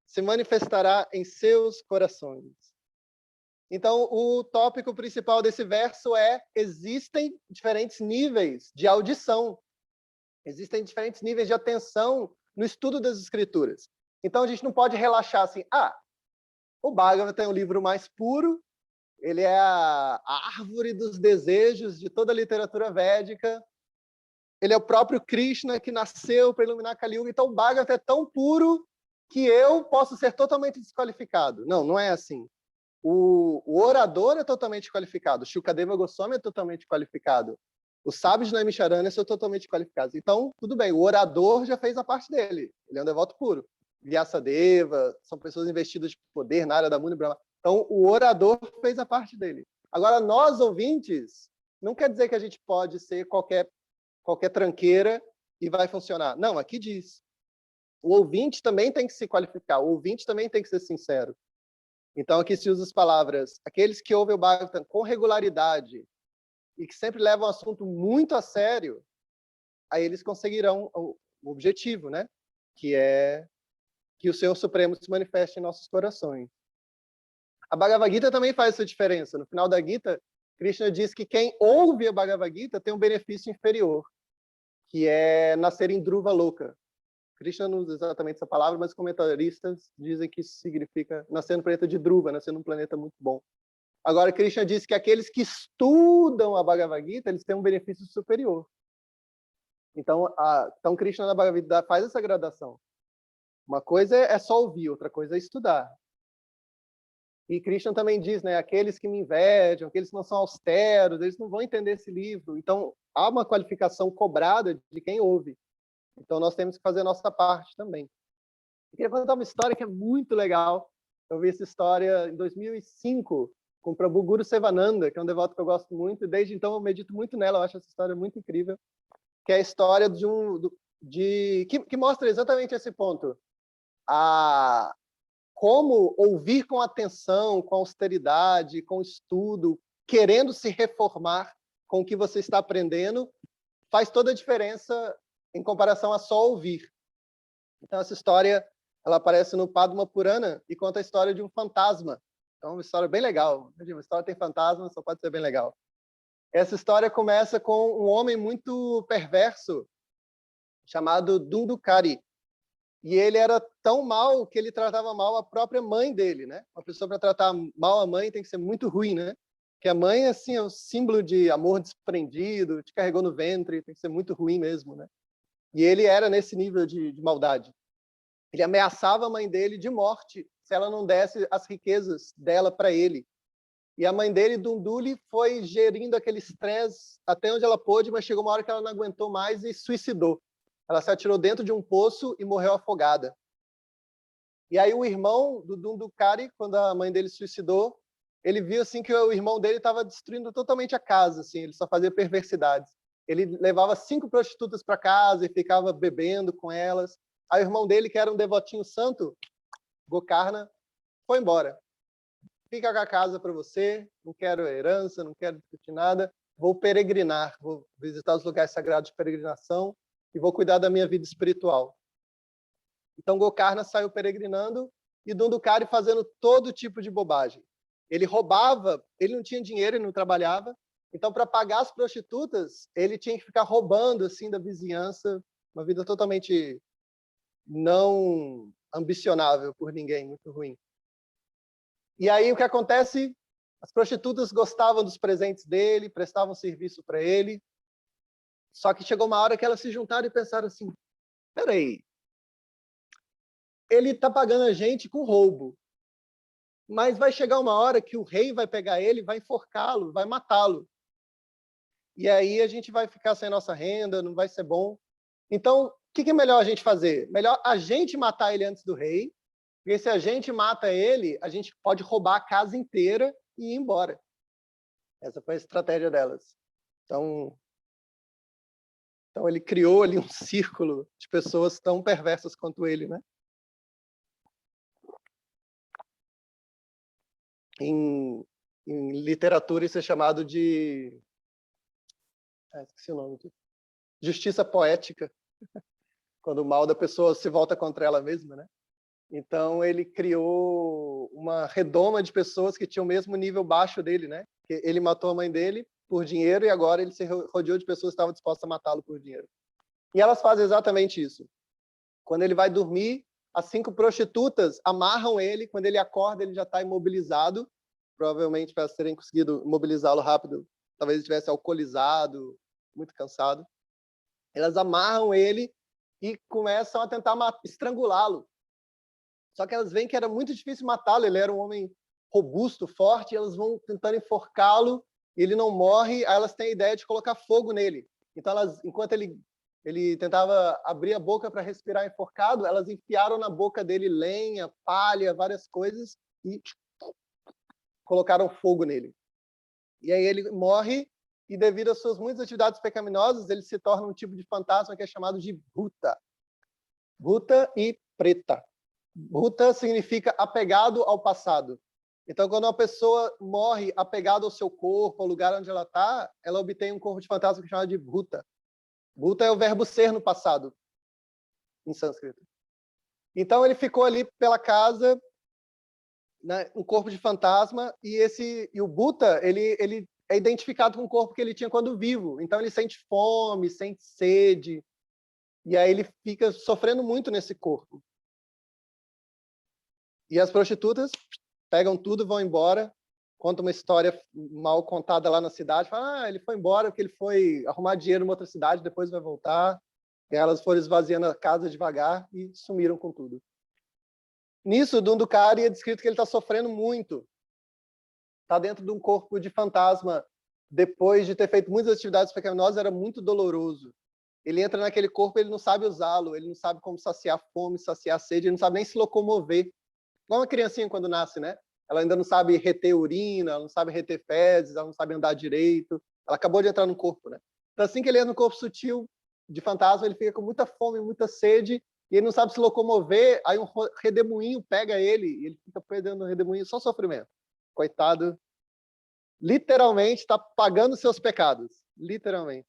se manifestará em seus corações. Então, o tópico principal desse verso é: existem diferentes níveis de audição, existem diferentes níveis de atenção no estudo das Escrituras. Então, a gente não pode relaxar assim, o Bhagavatam é o livro mais puro, ele é a árvore dos desejos de toda a literatura védica, ele é o próprio Krishna que nasceu para iluminar Kali Yuga, então o Bhagavatam é tão puro que eu posso ser totalmente desqualificado. Não, não é assim. O orador é totalmente qualificado, o Shukadeva Goswami é totalmente qualificado, os sábios de Naimisharanya são totalmente qualificados. Então, tudo bem, o orador já fez a parte dele, ele é um devoto puro. Vyasadeva, são pessoas investidas de poder na área da Muni Brahma. Então, o orador fez a parte dele. Agora, nós, ouvintes, não quer dizer que a gente pode ser qualquer tranqueira e vai funcionar. Não, aqui diz. O ouvinte também tem que se qualificar, o ouvinte também tem que ser sincero. Então, aqui se usa as palavras: aqueles que ouvem o Bhagavatam com regularidade e que sempre levam o assunto muito a sério, aí eles conseguirão o objetivo, né? Que é que o Senhor Supremo se manifeste em nossos corações. A Bhagavad Gita também faz essa diferença. No final da Gita, Krishna diz que quem ouve a Bhagavad Gita tem um benefício inferior, que é nascer em Dhruva Loka. Krishna não usa exatamente essa palavra, mas comentaristas dizem que isso significa nascer no planeta de Dhruva, nascer num planeta muito bom. Agora, Krishna diz que aqueles que estudam a Bhagavad Gita, eles têm um benefício superior. Então Krishna na Bhagavad Gita faz essa gradação. Uma coisa é só ouvir, outra coisa é estudar. E Krishna também diz, né, aqueles que me invejam, aqueles que não são austeros, eles não vão entender esse livro. Então, há uma qualificação cobrada de quem ouve. Então, nós temos que fazer a nossa parte também. Eu queria contar uma história que é muito legal. Eu vi essa história em 2005 com o Prabhu Guru Sevananda, que é um devoto que eu gosto muito, e desde então eu medito muito nela, eu acho essa história muito incrível, que é a história que mostra exatamente esse ponto. Como ouvir com atenção, com austeridade, com estudo, querendo se reformar com o que você está aprendendo, faz toda a diferença em comparação a só ouvir. Então, essa história ela aparece no Padma Purana e conta a história de um fantasma. Então, uma história bem legal. Uma história tem fantasma, só pode ser bem legal. Essa história começa com um homem muito perverso chamado Dundukari. E ele era tão mal que ele tratava mal a própria mãe dele, né? Uma pessoa para tratar mal a mãe tem que ser muito ruim, né? Porque a mãe, assim, é um símbolo de amor desprendido, te carregou no ventre, tem que ser muito ruim mesmo, né? E ele era nesse nível de maldade. Ele ameaçava a mãe dele de morte se ela não desse as riquezas dela para ele. E a mãe dele, Dunduli, foi gerindo aquele estresse até onde ela pôde, mas chegou uma hora que ela não aguentou mais e suicidou. Ela se atirou dentro de um poço e morreu afogada. E aí o irmão do Dundukari, quando a mãe dele se suicidou, ele viu assim que o irmão dele estava destruindo totalmente a casa, assim, ele só fazia perversidades. Ele levava 5 prostitutas para casa e ficava bebendo com elas. Aí o irmão dele, que era um devotinho santo, Gokarna, foi embora. Fica com a casa para você, não quero herança, não quero discutir nada, vou peregrinar, vou visitar os lugares sagrados de peregrinação e vou cuidar da minha vida espiritual. Então Gokarna saiu peregrinando e Dundukari fazendo todo tipo de bobagem. Ele roubava, ele não tinha dinheiro, ele não trabalhava, então para pagar as prostitutas, ele tinha que ficar roubando assim da vizinhança, uma vida totalmente não ambicionável por ninguém, muito ruim. E aí o que acontece? As prostitutas gostavam dos presentes dele, prestavam serviço para ele. Só que chegou uma hora que elas se juntaram e pensaram assim: peraí, ele está pagando a gente com roubo, mas vai chegar uma hora que o rei vai pegar ele, vai enforcá-lo, vai matá-lo. E aí a gente vai ficar sem nossa renda, não vai ser bom. Então, o que é melhor a gente fazer? Melhor a gente matar ele antes do rei, porque se a gente mata ele, a gente pode roubar a casa inteira e ir embora. Essa foi a estratégia delas. Então ele criou ali um círculo de pessoas tão perversas quanto ele, né? Em literatura isso é chamado de... esqueci o nome. Justiça poética, quando o mal da pessoa se volta contra ela mesma, né? Então ele criou uma redoma de pessoas que tinham o mesmo nível baixo dele, né? Ele matou a mãe dele por dinheiro e agora ele se rodeou de pessoas que estavam dispostas a matá-lo por dinheiro. E elas fazem exatamente isso. Quando ele vai dormir, as 5 prostitutas amarram ele, quando ele acorda ele já está imobilizado, provavelmente para terem conseguido imobilizá-lo rápido, talvez ele estivesse alcoolizado, muito cansado. Elas amarram ele e começam a tentar estrangulá-lo. Só que elas veem que era muito difícil matá-lo, ele era um homem robusto, forte, e elas vão tentando enforcá-lo, e ele não morre, aí elas têm a ideia de colocar fogo nele. Então, enquanto ele tentava abrir a boca para respirar enforcado, elas enfiaram na boca dele lenha, palha, várias coisas, e colocaram fogo nele. E aí ele morre, e devido às suas muitas atividades pecaminosas, ele se torna um tipo de fantasma que é chamado de Bhuta. Bhuta e Preta. Bhuta significa apegado ao passado. Então, quando uma pessoa morre apegada ao seu corpo, ao lugar onde ela está, ela obtém um corpo de fantasma que é chamado de Bhuta. Bhuta é o verbo ser no passado, em sânscrito. Então, ele ficou ali pela casa, né, um corpo de fantasma, e o Bhuta, ele é identificado com o corpo que ele tinha quando vivo. Então, ele sente fome, sente sede, e aí ele fica sofrendo muito nesse corpo. E as prostitutas pegam tudo e vão embora, contam uma história mal contada lá na cidade, falam, ele foi embora porque ele foi arrumar dinheiro em outra cidade, depois vai voltar. E elas foram esvaziando a casa devagar e sumiram com tudo. Nisso, o Dundukari é descrito que ele está sofrendo muito, está dentro de um corpo de fantasma, depois de ter feito muitas atividades pecaminosas, era muito doloroso. Ele entra naquele corpo, ele não sabe usá-lo, ele não sabe como saciar fome, saciar sede, ele não sabe nem se locomover. Igual uma criancinha quando nasce, né? Ela ainda não sabe reter urina, ela não sabe reter fezes, ela não sabe andar direito. Ela acabou de entrar no corpo, né? Então, assim que ele entra no corpo sutil de fantasma, ele fica com muita fome, muita sede, e ele não sabe se locomover, aí um redemoinho pega ele, e ele fica perdendo o redemoinho, só sofrimento. Coitado, literalmente está pagando seus pecados, literalmente.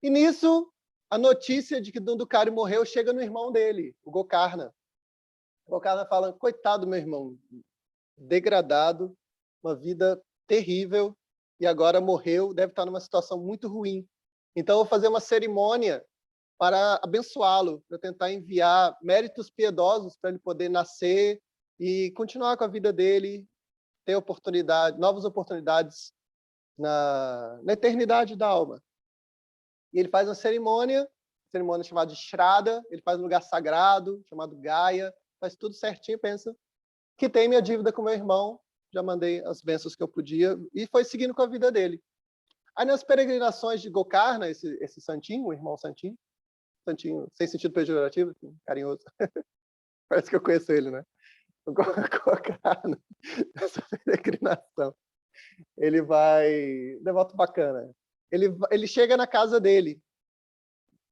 E nisso, a notícia de que Dhundhukari morreu chega no irmão dele, o Gokarna. O Gokarna fala, coitado meu irmão, degradado, uma vida terrível, e agora morreu, deve estar numa situação muito ruim. Então, eu vou fazer uma cerimônia para abençoá-lo, para tentar enviar méritos piedosos para ele poder nascer e continuar com a vida dele, ter oportunidade, novas oportunidades na eternidade da alma. E ele faz uma cerimônia chamada de Shraddha, ele faz um lugar sagrado, chamado Gaia, faz tudo certinho, pensa, que tem minha dívida com meu irmão, já mandei as bênçãos que eu podia, e foi seguindo com a vida dele. Aí nas peregrinações de Gokarna, esse santinho, o irmão santinho sem sentido pejorativo, carinhoso, parece que eu conheço ele, né? O Gokarna, nessa peregrinação, ele vai, devoto bacana, ele chega na casa dele,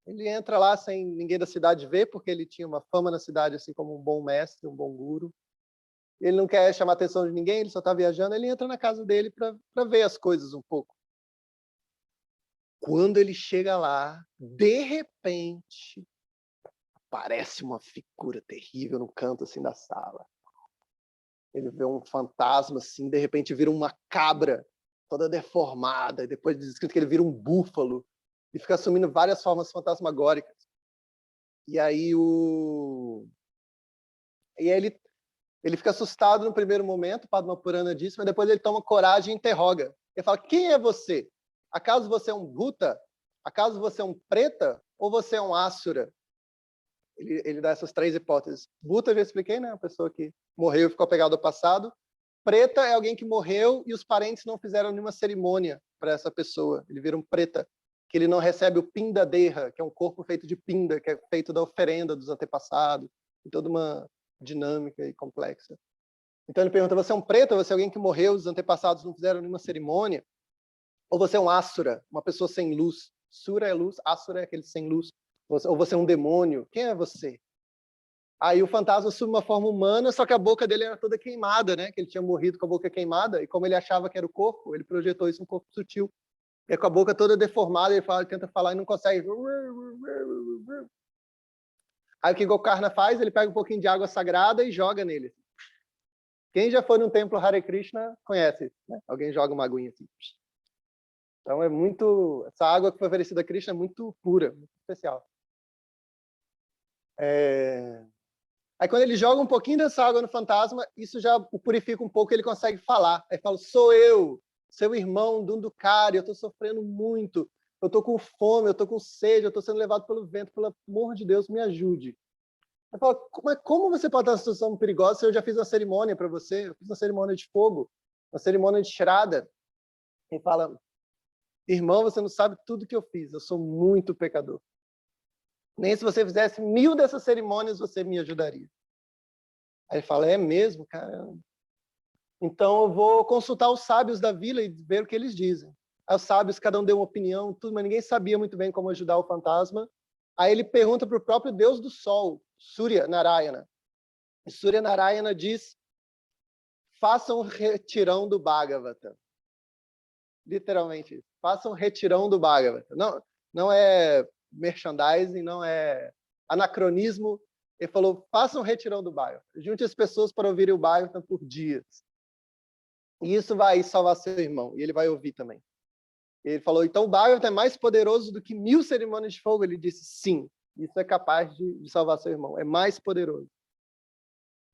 ele entra lá sem ninguém da cidade ver, porque ele tinha uma fama na cidade, assim como um bom mestre, um bom guru. Ele não quer chamar a atenção de ninguém, ele só está viajando, ele entra na casa dele para ver as coisas um pouco. Quando ele chega lá, de repente, aparece uma figura terrível no canto assim da sala. Ele vê um fantasma assim, de repente vira uma cabra, toda deformada, e depois diz que ele vira um búfalo, e fica assumindo várias formas fantasmagóricas. E aí ele fica assustado no primeiro momento, Padma Purana diz, mas depois ele toma coragem e interroga. Ele fala, quem é você? Acaso você é um Bhuta? Acaso você é um Preta? Ou você é um Asura? Ele dá essas três hipóteses. Bhuta, eu já expliquei, né? A pessoa que morreu e ficou apegada ao passado. Preta é alguém que morreu e os parentes não fizeram nenhuma cerimônia para essa pessoa. Ele vira um Preta, que ele não recebe o Pinda Deha, que é um corpo feito de Pinda, que é feito da oferenda dos antepassados. E toda uma dinâmica e complexa. Então ele pergunta, você é um Preta? Você é alguém que morreu, os antepassados não fizeram nenhuma cerimônia? Ou você é um Asura, uma pessoa sem luz? Sura é luz, Asura é aquele sem luz. Ou você é um demônio? Quem é você? Aí o fantasma assume uma forma humana, só que a boca dele era toda queimada, né? Que ele tinha morrido com a boca queimada, e como ele achava que era o corpo, ele projetou isso no corpo sutil. E com a boca toda deformada, ele tenta falar e não consegue. Aí o que Gokarna faz? Ele pega um pouquinho de água sagrada e joga nele. Quem já foi num templo Hare Krishna conhece, né? Alguém joga uma aguinha assim. Então é muito... Essa água que foi oferecida a Krishna é muito pura, muito especial. Aí quando ele joga um pouquinho dessa água no fantasma, isso já o purifica um pouco, ele consegue falar. Aí fala, sou eu, seu irmão Dhundhukari, eu estou sofrendo muito, eu estou com fome, eu estou com sede, eu estou sendo levado pelo vento, pelo amor de Deus, me ajude. Ele fala, mas como você pode estar numa situação perigosa se eu já fiz uma cerimônia para você? Eu fiz uma cerimônia de fogo, uma cerimônia de Shraddha. Ele fala, irmão, você não sabe tudo que eu fiz, eu sou muito pecador. Nem se você fizesse 1000 dessas cerimônias, você me ajudaria. Aí ele fala, é mesmo, cara? Então eu vou consultar os sábios da vila e ver o que eles dizem. Aí os sábios, cada um deu uma opinião, tudo, mas ninguém sabia muito bem como ajudar o fantasma. Aí ele pergunta para o próprio Deus do Sol, Surya Narayana. E Surya Narayana diz, façam um retirão do Bhagavata. Literalmente isso. Façam um retirão do Bhagavata. Não é merchandising, não é anacronismo. Ele falou, façam um retirão do Bhagavata. Junte as pessoas para ouvirem o Bhagavata por dias. E isso vai salvar seu irmão. E ele vai ouvir também. Ele falou, então o Bhagavata é mais poderoso do que 1000 cerimônias de fogo? Ele disse, sim. Isso é capaz de salvar seu irmão. É mais poderoso.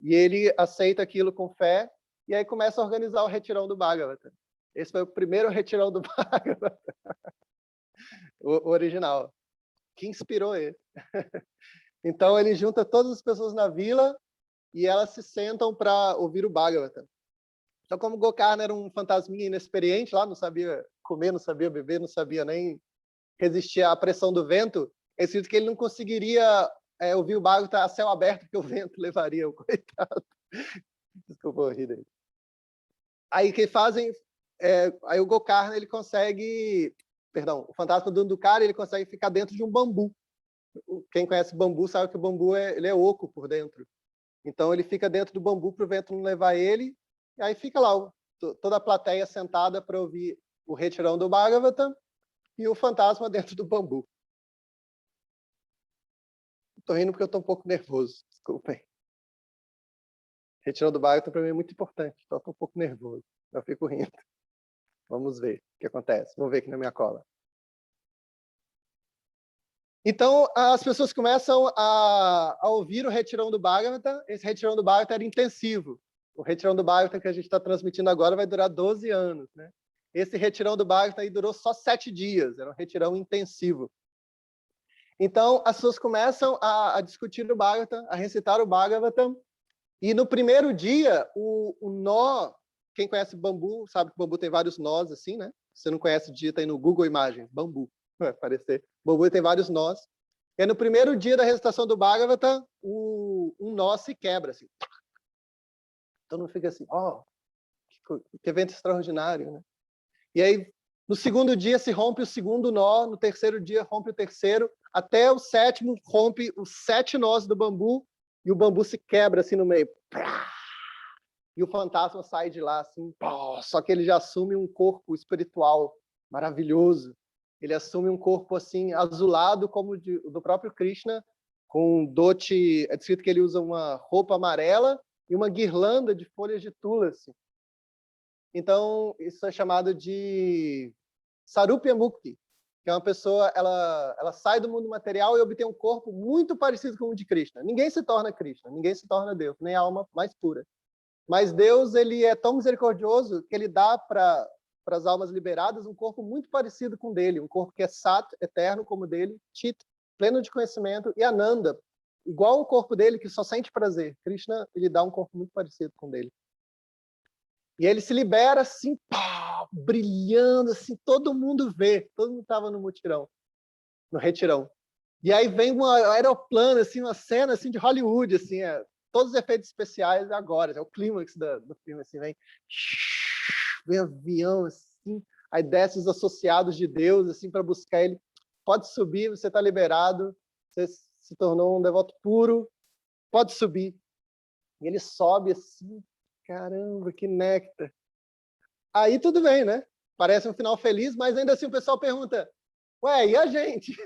E ele aceita aquilo com fé. E aí começa a organizar o retirão do Bhagavata. Esse foi o primeiro retirão do Bhagavata. O original. Que inspirou ele. Então ele junta todas as pessoas na vila e elas se sentam para ouvir o Bhagavata. Então, como Gokarna era um fantasminha inexperiente lá, não sabia comer, não sabia beber, não sabia nem resistir à pressão do vento, é escrito que ele não conseguiria ouvir o Bhagavata a céu aberto, porque o vento levaria o coitado. Desculpa, eu ri dele. Aí que fazem... aí o Gokarna, ele consegue... Perdão, o fantasma do Ndukari, ele consegue ficar dentro de um bambu. Quem conhece bambu sabe que o bambu ele é oco por dentro. Então ele fica dentro do bambu para o vento não levar ele, e aí fica lá toda a plateia sentada para ouvir o retirão do Bhagavatam e o fantasma dentro do bambu. Estou rindo porque eu estou um pouco nervoso, desculpem. Retirão do Bhagavatam para mim é muito importante, então estou um pouco nervoso. Eu fico rindo. Vamos ver o que acontece. Vou ver aqui na minha cola. Então, as pessoas começam a ouvir o retirão do Bhagavatam. Esse retirão do Bhagavatam era intensivo. O retirão do Bhagavatam que a gente está transmitindo agora vai durar 12 anos. Né? Esse retirão do Bhagavatam aí durou só 7 dias. Era um retirão intensivo. Então, as pessoas começam a discutir o Bhagavatam, a recitar o Bhagavatam. E no primeiro dia, o nó... Quem conhece bambu sabe que bambu tem vários nós, assim, né? Se você não conhece, digita aí no Google Imagens, bambu. Vai aparecer. Bambu tem vários nós. E aí, no primeiro dia da recitação do Bhagavatam, um nó se quebra, assim. Todo mundo fica assim, que evento extraordinário, né? E aí, no segundo dia, se rompe o segundo nó, no terceiro dia, rompe o terceiro, até o sétimo, rompe os 7 nós do bambu, e o bambu se quebra, assim, no meio. E o fantasma sai de lá, assim, só que ele já assume um corpo espiritual maravilhoso. Ele assume um corpo, assim, azulado, como do próprio Krishna, com dote... É descrito que ele usa uma roupa amarela e uma guirlanda de folhas de tulasi. Então, isso é chamado de Sarupya Mukti, que é uma pessoa, ela sai do mundo material e obtém um corpo muito parecido com o de Krishna. Ninguém se torna Krishna, ninguém se torna Deus, nem a alma mais pura. Mas Deus, ele é tão misericordioso que ele dá para as almas liberadas um corpo muito parecido com o dele, um corpo que é sat, eterno como o dele, chit, pleno de conhecimento, e ananda, igual o corpo dele que só sente prazer. Krishna, ele dá um corpo muito parecido com o dele. E ele se libera assim, brilhando, assim, todo mundo vê, todo mundo estava no mutirão, no retirão. E aí vem um aeroplano, assim, uma cena assim de Hollywood, assim, todos os efeitos especiais agora, é o clímax do filme, assim, vem avião, assim, aí desce os associados de Deus, assim, para buscar ele. Pode subir, você está liberado, você se tornou um devoto puro, pode subir. E ele sobe assim, caramba, que néctar. Aí tudo bem, né? Parece um final feliz, mas ainda assim o pessoal pergunta, ué, e a gente?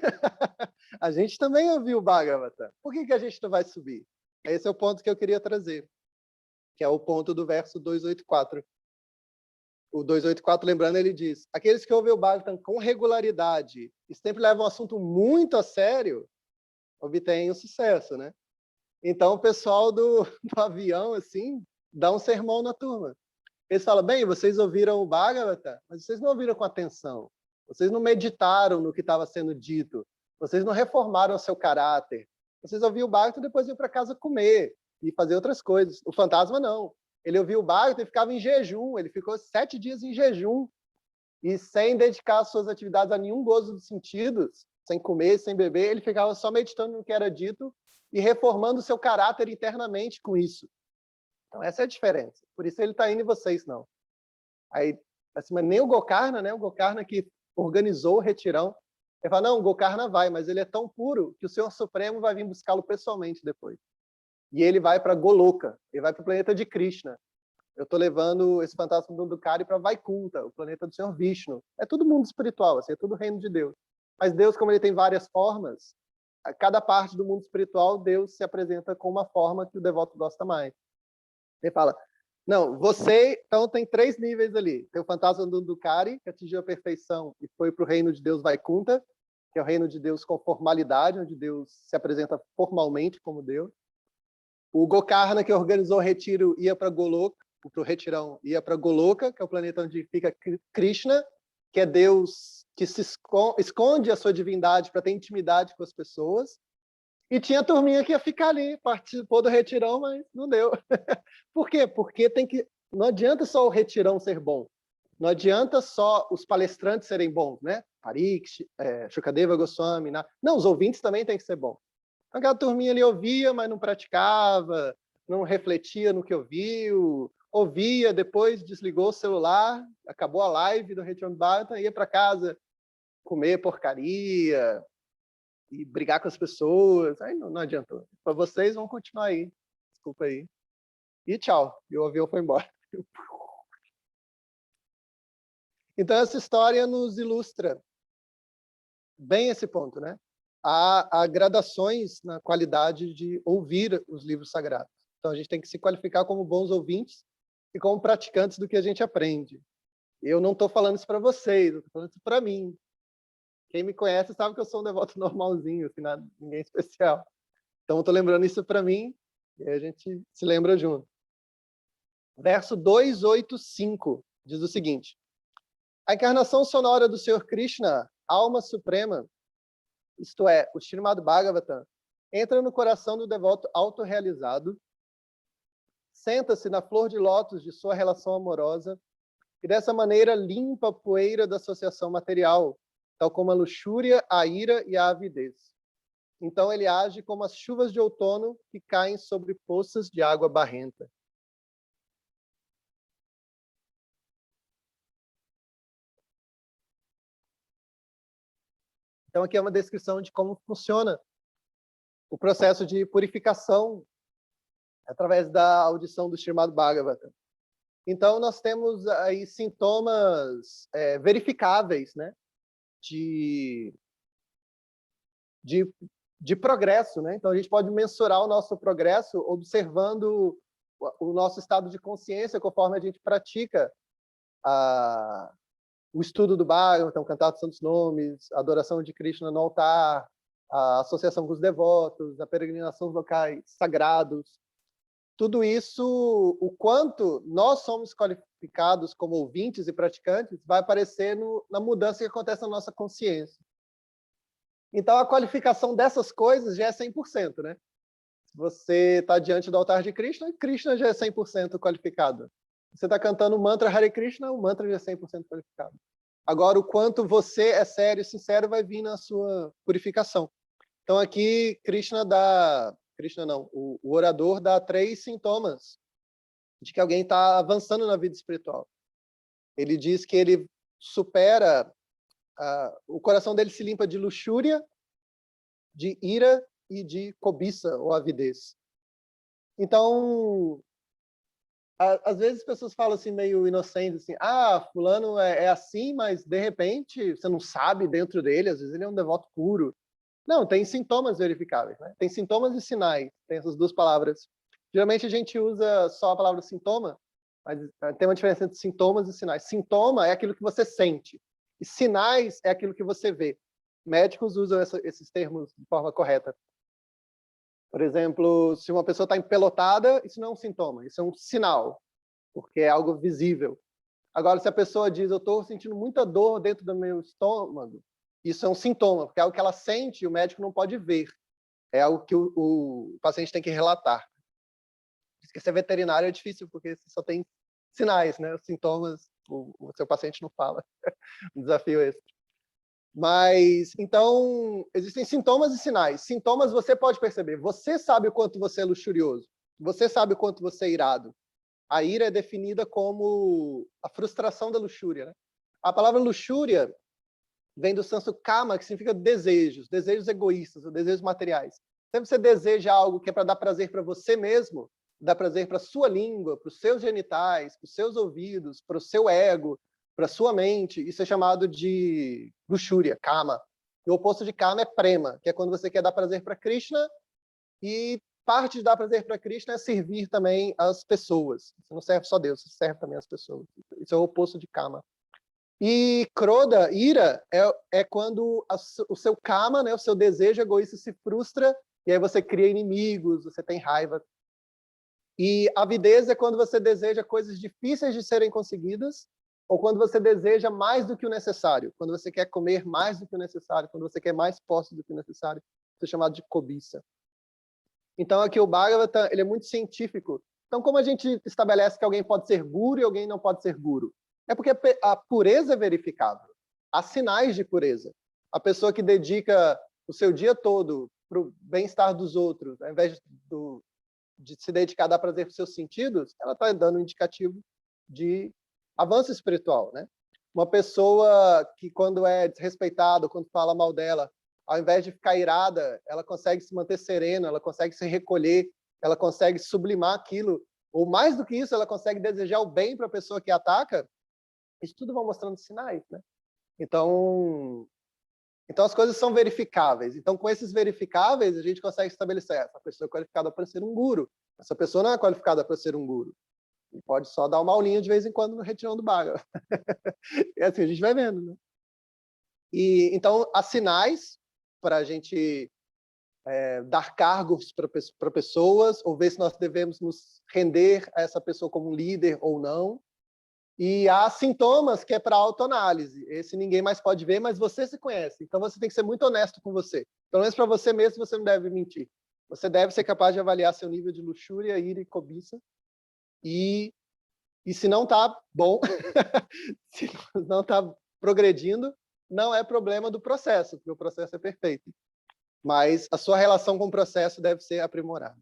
A gente também ouviu o Bhagavatam. Por que a gente não vai subir? Esse é o ponto que eu queria trazer, que é o ponto do verso 284. O 284, lembrando, ele diz, aqueles que ouvem o Bhagavatam com regularidade e sempre levam o assunto muito a sério, obtêm o sucesso, né? Então, o pessoal do avião, assim, dá um sermão na turma. Eles falam, bem, vocês ouviram o Bhagavatam, mas vocês não ouviram com atenção. Vocês não meditaram no que estava sendo dito. Vocês não reformaram o seu caráter. Vocês ouviam o Bhagavatam e depois iam para casa comer e fazer outras coisas. O fantasma não. Ele ouvia o Bhagavatam e ficava em jejum. Ele ficou 7 dias em jejum e sem dedicar as suas atividades a nenhum gozo dos sentidos, sem comer, sem beber. Ele ficava só meditando no que era dito e reformando o seu caráter internamente com isso. Então, essa é a diferença. Por isso ele está indo em vocês, não. Aí, assim, mas nem o Gokarna, né? O Gokarna que organizou o retirão, ele fala, não, o Gokarna vai, mas ele é tão puro que o Senhor Supremo vai vir buscá-lo pessoalmente depois. E ele vai para Goloka, ele vai para o planeta de Krishna. Eu estou levando esse fantasma do Ndukari para Vaikunta, o planeta do Senhor Vishnu. É tudo mundo espiritual, assim, é tudo reino de Deus. Mas Deus, como ele tem várias formas, a cada parte do mundo espiritual, Deus se apresenta com uma forma que o devoto gosta mais. Ele fala, não, você, então tem 3 níveis ali. Tem o fantasma do Ndukari, que atingiu a perfeição e foi para o reino de Deus Vaikunta, que é o reino de Deus com formalidade, onde Deus se apresenta formalmente como Deus. O Gokarna, que organizou o retiro, ia para Goloka, para o retirão, ia para Goloka, que é o planeta onde fica Krishna, que é Deus que se esconde a sua divindade para ter intimidade com as pessoas. E tinha a turminha que ia ficar ali, participou do retirão, mas não deu. Por quê? Porque tem que não adianta só o retirão ser bom. Não adianta só os palestrantes serem bons, né? Pariksit, Shukadeva Goswami. Não, os ouvintes também têm que ser bons. Aquela turminha ali ouvia, mas não praticava, não refletia no que ouviu, ouvia, depois desligou o celular, acabou a live do Retirão Bhagavatam, ia para casa comer porcaria e brigar com as pessoas. Aí não adiantou. Para vocês, vão continuar aí. Desculpa aí. E tchau. E o avião foi embora. Então, essa história nos ilustra bem esse ponto, né? Há gradações na qualidade de ouvir os livros sagrados. Então, a gente tem que se qualificar como bons ouvintes e como praticantes do que a gente aprende. Eu não estou falando isso para vocês, eu estou falando isso para mim. Quem me conhece sabe que eu sou um devoto normalzinho, assim, nada, ninguém especial. Então, eu estou lembrando isso para mim e a gente se lembra junto. Verso 285 diz o seguinte: a encarnação sonora do Senhor Krishna, alma suprema, isto é, o Srimad Bhagavatam, entra no coração do devoto autorrealizado, senta-se na flor de lótus de sua relação amorosa e dessa maneira limpa a poeira da associação material, tal como a luxúria, a ira e a avidez. Então ele age como as chuvas de outono que caem sobre poças de água barrenta. Então aqui é uma descrição de como funciona o processo de purificação através da audição do Srimad Bhagavatam. Então, nós temos aí sintomas verificáveis, né, de progresso, né? Então, a gente pode mensurar o nosso progresso observando o nosso estado de consciência conforme a gente pratica o estudo do Bhagavatam, cantar dos santos nomes, a adoração de Krishna no altar, a associação com os devotos, a peregrinação aos locais sagrados. Tudo isso, o quanto nós somos qualificados como ouvintes e praticantes, vai aparecer na mudança que acontece na nossa consciência. Então, a qualificação dessas coisas já é 100%, né? Se você está diante do altar de Krishna, Krishna já é 100% qualificado. Você está cantando o mantra Hare Krishna, o mantra já é 100% qualificado. Agora, o quanto você é sério e sincero vai vir na sua purificação. Então, aqui, Krishna não, o orador dá 3 sintomas de que alguém está avançando na vida espiritual. Ele diz que ele supera, o coração dele se limpa de luxúria, de ira e de cobiça ou avidez. Então, às vezes as pessoas falam assim, meio inocentes, assim, fulano é assim, mas de repente você não sabe dentro dele, às vezes ele é um devoto puro. Não, tem sintomas verificáveis, né? Tem sintomas e sinais, tem essas duas palavras. Geralmente a gente usa só a palavra sintoma, mas tem uma diferença entre sintomas e sinais. Sintoma é aquilo que você sente, e sinais é aquilo que você vê. Médicos usam esses termos de forma correta. Por exemplo, se uma pessoa está empelotada, isso não é um sintoma, isso é um sinal, porque é algo visível. Agora, se a pessoa diz, eu estou sentindo muita dor dentro do meu estômago, isso é um sintoma, porque é algo que ela sente e o médico não pode ver. É algo que o paciente tem que relatar. Porque ser veterinário é difícil, porque você só tem sinais, né? Os sintomas, o seu paciente não fala. Um desafio esse. Mas, então, existem sintomas e sinais. Sintomas você pode perceber. Você sabe o quanto você é luxurioso. Você sabe o quanto você é irado. A ira é definida como a frustração da luxúria, né? A palavra luxúria vem do sânscrito kama, que significa desejos egoístas, ou desejos materiais. Sempre você deseja algo que é para dar prazer para você mesmo, dar prazer para a sua língua, para os seus genitais, para os seus ouvidos, para o seu ego, para a sua mente, isso é chamado de luxúria, kama. E o oposto de kama é prema, que é quando você quer dar prazer para Krishna, e parte de dar prazer para Krishna é servir também as pessoas. Você não serve só Deus, você serve também as pessoas. Isso é o oposto de kama. E Krodha, ira, é quando o seu kama, né, o seu desejo egoísta se frustra, e aí você cria inimigos, você tem raiva. E avidez é quando você deseja coisas difíceis de serem conseguidas, ou quando você deseja mais do que o necessário, quando você quer comer mais do que o necessário, quando você quer mais posse do que o necessário, isso é chamado de cobiça. Então aqui o Bhagavatam, ele é muito científico, Então, como a gente estabelece que alguém pode ser guru e alguém não pode ser guru? É porque a pureza é verificável. Há sinais de pureza. A pessoa que dedica o seu dia todo para o bem-estar dos outros, ao invés de se dedicar a dar prazer para os seus sentidos, ela está dando um indicativo de avanço espiritual, né? Uma pessoa que, quando é desrespeitada, quando fala mal dela, ao invés de ficar irada, ela consegue se manter serena, ela consegue se recolher, ela consegue sublimar aquilo, ou mais do que isso, ela consegue desejar o bem para a pessoa que ataca. Isso tudo vai mostrando sinais, né? Então as coisas são verificáveis. Então, com esses verificáveis, a gente consegue estabelecer essa pessoa é qualificada para ser um guru. Essa pessoa não é qualificada para ser um guru. Ele pode só dar uma aulinha de vez em quando no retirão do Bhagavad. É assim, a gente vai vendo, né? E então há sinais para a gente dar cargos para pessoas, ou ver se nós devemos nos render a essa pessoa como um líder ou não. E há sintomas que é para autoanálise. Esse ninguém mais pode ver, mas você se conhece. Então você tem que ser muito honesto com você. Pelo menos para você mesmo, você não deve mentir. Você deve ser capaz de avaliar seu nível de luxúria, ira e cobiça. E se não está bom, se não está progredindo, não é problema do processo, porque o processo é perfeito. Mas a sua relação com o processo deve ser aprimorada.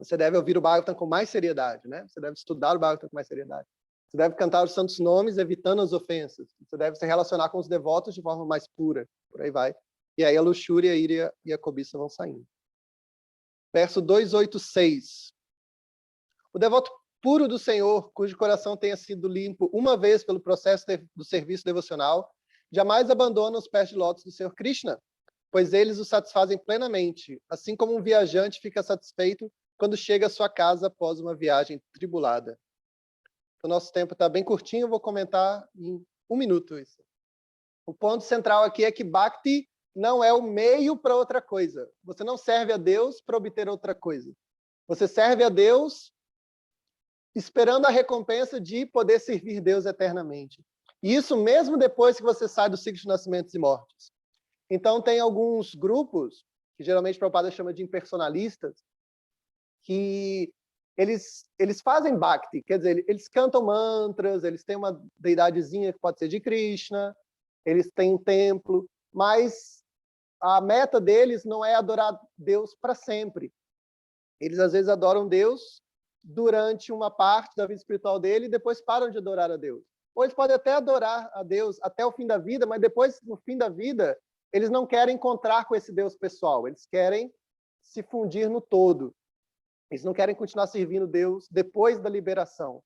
Você deve ouvir o Bhagavatam com mais seriedade, né? Você deve estudar o Bhagavatam com mais seriedade. Você deve cantar os santos nomes, evitando as ofensas. Você deve se relacionar com os devotos de forma mais pura. Por aí vai. E aí a luxúria, a ira e a cobiça vão saindo. Verso 286. O devoto puro do Senhor, cujo coração tenha sido limpo uma vez pelo processo do serviço devocional, jamais abandona os pés de lótus do Senhor Krishna, pois eles o satisfazem plenamente, assim como um viajante fica satisfeito quando chega à sua casa após uma viagem tribulada. O nosso tempo está bem curtinho, eu vou comentar em 1 minuto isso. O ponto central aqui é que Bhakti não é o meio para outra coisa. Você não serve a Deus para obter outra coisa. Você serve a Deus esperando a recompensa de poder servir Deus eternamente. E isso mesmo depois que você sai do ciclo de nascimentos e mortes. Então, tem alguns grupos, que geralmente o Prabhupada chama de impersonalistas, que eles fazem bhakti, quer dizer, eles cantam mantras, eles têm uma deidadezinha que pode ser de Krishna, eles têm um templo, mas a meta deles não é adorar Deus para sempre. Eles, às vezes, adoram Deus durante uma parte da vida espiritual dele e depois param de adorar a Deus. Ou eles podem até adorar a Deus até o fim da vida, mas depois, no fim da vida, eles não querem encontrar com esse Deus pessoal, eles querem se fundir no todo. Eles não querem continuar servindo Deus depois da liberação.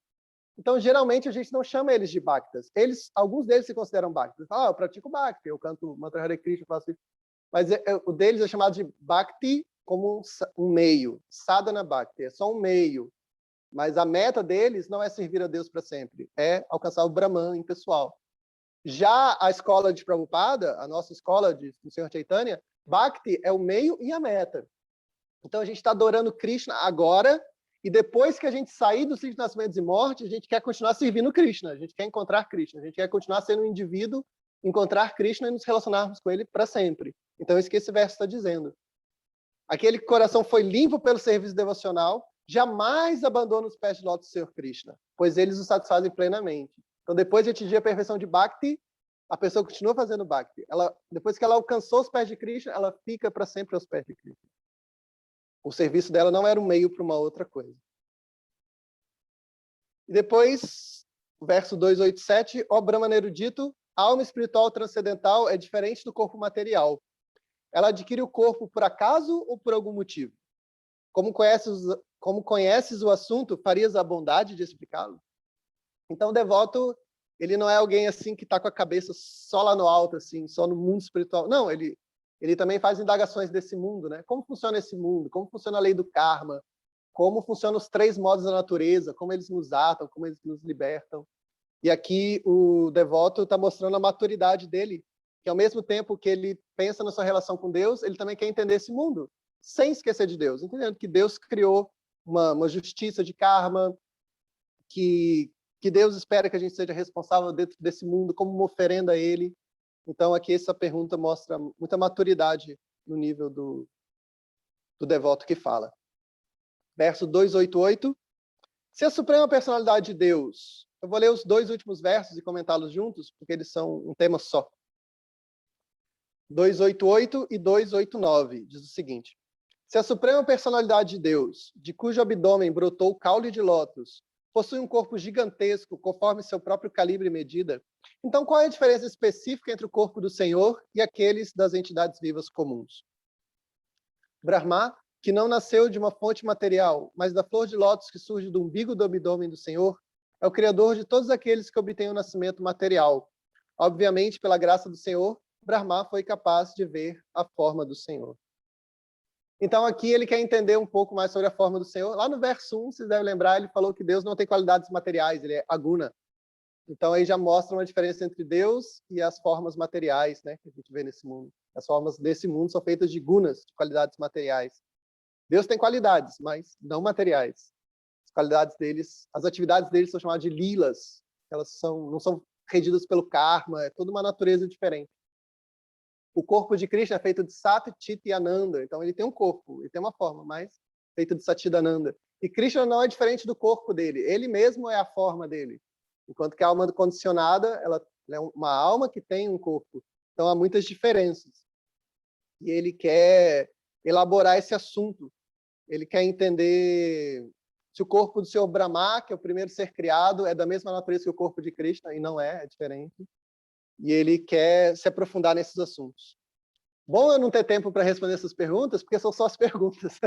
Então, geralmente, a gente não chama eles de bhaktas. Alguns deles se consideram bhaktas. Eu pratico bhakti, eu canto mantra Hare Krishna, faço isso. Mas o deles é chamado de bhakti como um meio. Sadhana bhakti, é só um meio. Mas a meta deles não é servir a Deus para sempre, é alcançar o Brahman impessoal. Já a escola de Prabhupada, a nossa escola do Senhor Chaitanya, Bhakti é o meio e a meta. Então a gente está adorando Krishna agora, e depois que a gente sair do ciclo de nascimentos e mortes, a gente quer continuar servindo Krishna, a gente quer encontrar Krishna, a gente quer continuar sendo um indivíduo, encontrar Krishna e nos relacionarmos com ele para sempre. Então é isso que esse verso está dizendo. Aquele coração foi limpo pelo serviço devocional, jamais abandona os pés de lótus do Senhor Krishna, pois eles o satisfazem plenamente. Então, depois de atingir a perfeição de Bhakti, a pessoa continua fazendo Bhakti. Depois que ela alcançou os pés de Krishna, ela fica para sempre aos pés de Krishna. O serviço dela não era um meio para uma outra coisa. E depois, verso 287, ó Brahmana erudito, a alma espiritual transcendental é diferente do corpo material. Ela adquire o corpo por acaso ou por algum motivo? Como conheces o assunto, farias a bondade de explicá-lo? Então, o devoto, ele não é alguém assim que está com a cabeça só lá no alto, assim, só no mundo espiritual. Não, ele também faz indagações desse mundo, né? Como funciona esse mundo? Como funciona a lei do karma? Como funcionam os 3 modos da natureza? Como eles nos atam? Como eles nos libertam? E aqui o devoto está mostrando a maturidade dele, que ao mesmo tempo que ele pensa na sua relação com Deus, ele também quer entender esse mundo, sem esquecer de Deus, entendendo que Deus criou uma justiça de karma, que Deus espera que a gente seja responsável dentro desse mundo como uma oferenda a Ele. Então, aqui essa pergunta mostra muita maturidade no nível do devoto que fala. Verso 288. Se a suprema personalidade de Deus, eu vou ler os 2 últimos versos e comentá-los juntos, porque eles são um tema só. 288 e 289 diz o seguinte: se a suprema personalidade de Deus, de cujo abdômen brotou o caule de lótus, possui um corpo gigantesco, conforme seu próprio calibre e medida, então qual é a diferença específica entre o corpo do Senhor e aqueles das entidades vivas comuns? Brahma, que não nasceu de uma fonte material, mas da flor de lótus que surge do umbigo do abdômen do Senhor, é o criador de todos aqueles que obtêm o nascimento material. Obviamente, pela graça do Senhor, Brahma foi capaz de ver a forma do Senhor. Então, aqui ele quer entender um pouco mais sobre a forma do Senhor. Lá no verso 1, vocês devem lembrar, ele falou que Deus não tem qualidades materiais, ele é aguna. Então, aí já mostra uma diferença entre Deus e as formas materiais, né, que a gente vê nesse mundo. As formas desse mundo são feitas de gunas, de qualidades materiais. Deus tem qualidades, mas não materiais. As qualidades deles, as atividades deles são chamadas de lilas. Elas não são regidas pelo karma, é toda uma natureza diferente. O corpo de Krishna é feito de Sat, Chit e Ananda. Então, ele tem um corpo, ele tem uma forma, mas feito de Satchidananda. E Krishna não é diferente do corpo dele. Ele mesmo é a forma dele. Enquanto que a alma condicionada, ela é uma alma que tem um corpo. Então, há muitas diferenças. E ele quer elaborar esse assunto. Ele quer entender se o corpo do Senhor Brahma, que é o primeiro ser criado, é da mesma natureza que o corpo de Krishna, e não é diferente. E ele quer se aprofundar nesses assuntos. Bom eu não ter tempo para responder essas perguntas, porque são só as perguntas.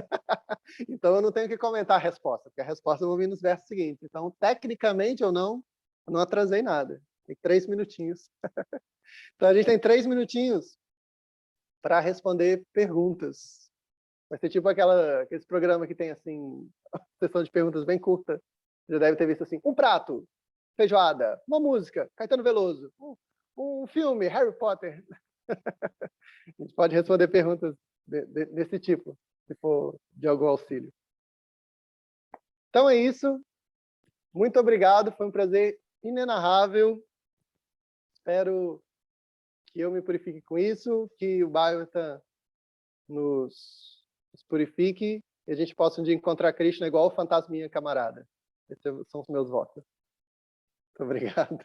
Então, eu não tenho que comentar a resposta, porque a resposta eu vou vir nos versos seguintes. Então, tecnicamente, eu não atrasei nada. Tem 3 minutinhos. Então, a gente tem 3 minutinhos para responder perguntas. Vai ser tipo aquele programa que tem, assim, sessão de perguntas bem curta. Você já deve ter visto assim, um prato, feijoada, uma música, Caetano Veloso, um filme, Harry Potter. A gente pode responder perguntas desse tipo, se for de algum auxílio. Então é isso. Muito obrigado. Foi um prazer inenarrável. Espero que eu me purifique com isso, que o Bhagavatam nos purifique e a gente possa um dia encontrar Krishna igual o fantasminha camarada. Esses são os meus votos. Muito obrigado.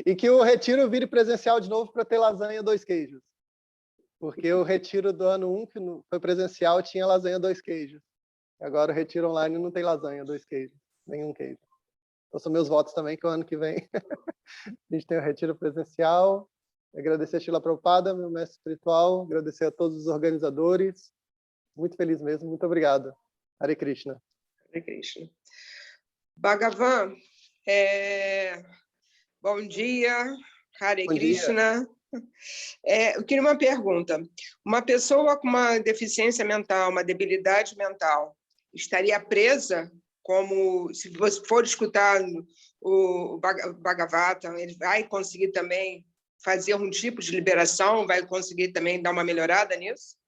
E que o retiro vire presencial de novo para ter lasanha 2 queijos. Porque o retiro do ano 1, que foi presencial, tinha lasanha 2 queijos. Agora o retiro online não tem lasanha 2 queijos, nenhum queijo. Então são meus votos também, que o ano que vem a gente tem o retiro presencial. Agradecer a Srila Prabhupada, meu mestre espiritual. Agradecer a todos os organizadores. Muito feliz mesmo. Muito obrigado. Hare Krishna. Hare Krishna. Bhagavan, bom dia. Hare Bom Krishna. Eu queria uma pergunta. Uma pessoa com uma deficiência mental, uma debilidade mental, estaria presa, como se você for escutar o Bhagavatam, ele vai conseguir também fazer um tipo de liberação, vai conseguir também dar uma melhorada nisso?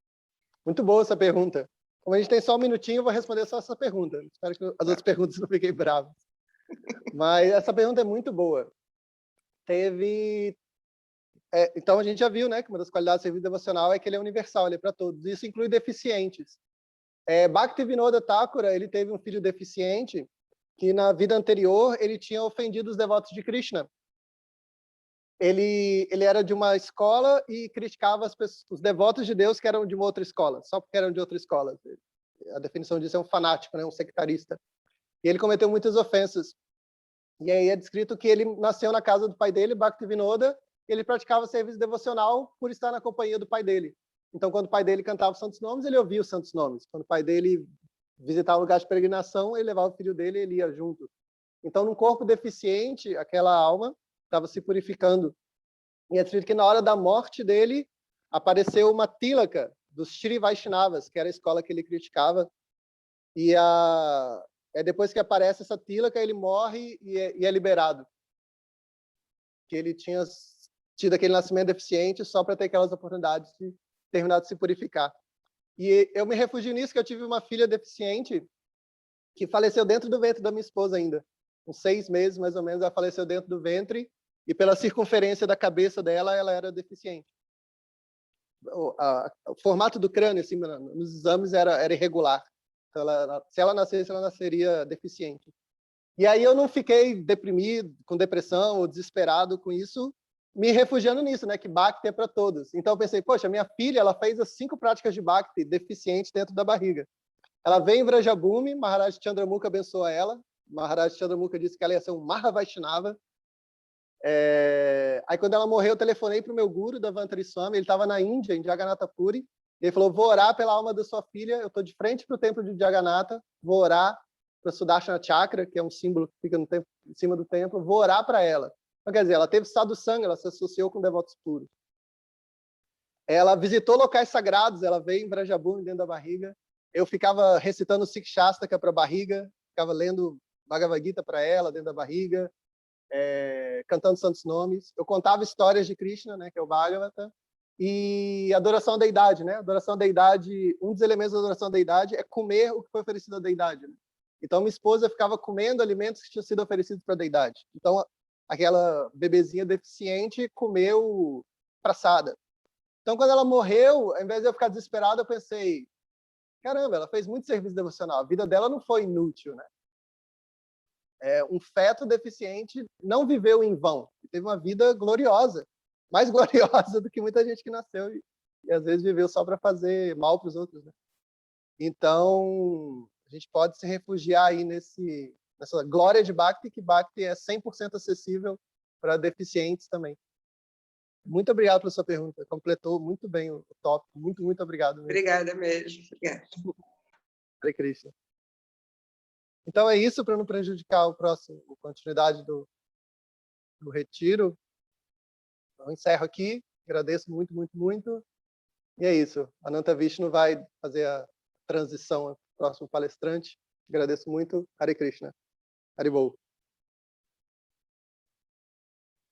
Muito boa essa pergunta. Como a gente tem só um minutinho, eu vou responder só essa pergunta. Espero que as outras perguntas não fiquem bravas. Mas essa pergunta é muito boa. Então, a gente já viu, né, que uma das qualidades do serviço devocional é que ele é universal, ele é para todos. Isso inclui deficientes. Bhaktivinoda Thakura, ele teve um filho deficiente que, na vida anterior, ele tinha ofendido os devotos de Krishna. Ele era de uma escola e criticava os devotos de Deus que eram de uma outra escola, só porque eram de outra escola. A definição disso é um fanático, né, um sectarista. E ele cometeu muitas ofensas. E aí é descrito que ele nasceu na casa do pai dele, Bhaktivinoda, e ele praticava serviço devocional por estar na companhia do pai dele. Então, quando o pai dele cantava os santos nomes, ele ouvia os santos nomes. Quando o pai dele visitava o lugar de peregrinação, ele levava o filho dele e ele ia junto. Então, num corpo deficiente, aquela alma estava se purificando. E é descrito que na hora da morte dele, apareceu uma tílaka dos Shri Vaishnavas, que era a escola que ele criticava. E depois que aparece essa tílaka, ele morre e é liberado. Que ele tinha tido aquele nascimento deficiente só para ter aquelas oportunidades de terminar de se purificar. E eu me refugio nisso, que eu tive uma filha deficiente que faleceu dentro do ventre da minha esposa ainda. Com 6 meses, mais ou menos, ela faleceu dentro do ventre e pela circunferência da cabeça dela, ela era deficiente. O formato do crânio, assim, nos exames, era irregular. Então, se ela nascesse, ela nasceria deficiente. E aí eu não fiquei deprimido, com depressão ou desesperado com isso, me refugiando nisso, né? Que Bhakti é para todos. Então eu pensei, poxa, minha filha, ela fez as 5 práticas de Bhakti deficientes dentro da barriga. Ela veio em Vrajabhumi, Maharaj Chandramukha abençoou ela. Maharaj Chandramukha disse que ela ia ser um Mahavaishnava. Aí quando ela morreu, eu telefonei para o meu guru, Davantari Swami, ele estava na Índia, em Jagannatha Puri. Ele falou, vou orar pela alma da sua filha, eu estou de frente para o templo de Jagannatha, vou orar para o Sudarshana Chakra, que é um símbolo que fica no templo, em cima do templo, vou orar para ela. Então, quer dizer, ela teve sadhu sangha, ela se associou com devotos puros. Ela visitou locais sagrados, ela veio em Vrajabhumi, dentro da barriga. Eu ficava recitando Sikshastaka para a barriga, ficava lendo Bhagavad Gita para ela, dentro da barriga, cantando santos nomes. Eu contava histórias de Krishna, né, que é o Bhagavata, e adoração à deidade, né? Adoração à deidade, um dos elementos da adoração à deidade é comer o que foi oferecido à deidade. Né? Então, minha esposa ficava comendo alimentos que tinham sido oferecidos para a deidade. Então, aquela bebezinha deficiente comeu praçada. Então, quando ela morreu, ao invés de eu ficar desesperado, eu pensei, caramba, ela fez muito serviço devocional. A vida dela não foi inútil, né? Um feto deficiente não viveu em vão. Teve uma vida gloriosa. Mais gloriosa do que muita gente que nasceu e às vezes viveu só para fazer mal para os outros. Né? Então, a gente pode se refugiar aí nessa glória de Bhakti, que Bhakti é 100% acessível para deficientes também. Muito obrigado pela sua pergunta. Completou muito bem o tópico. Muito, muito obrigado. Mesmo. Obrigada mesmo. Obrigada. Hare Krishna. Então é isso, para não prejudicar a continuidade do retiro. Eu encerro aqui. Agradeço muito, muito, muito. E é isso. Ananta Vishnu vai fazer a transição ao próximo palestrante. Agradeço muito. Hare Krishna. Haribol.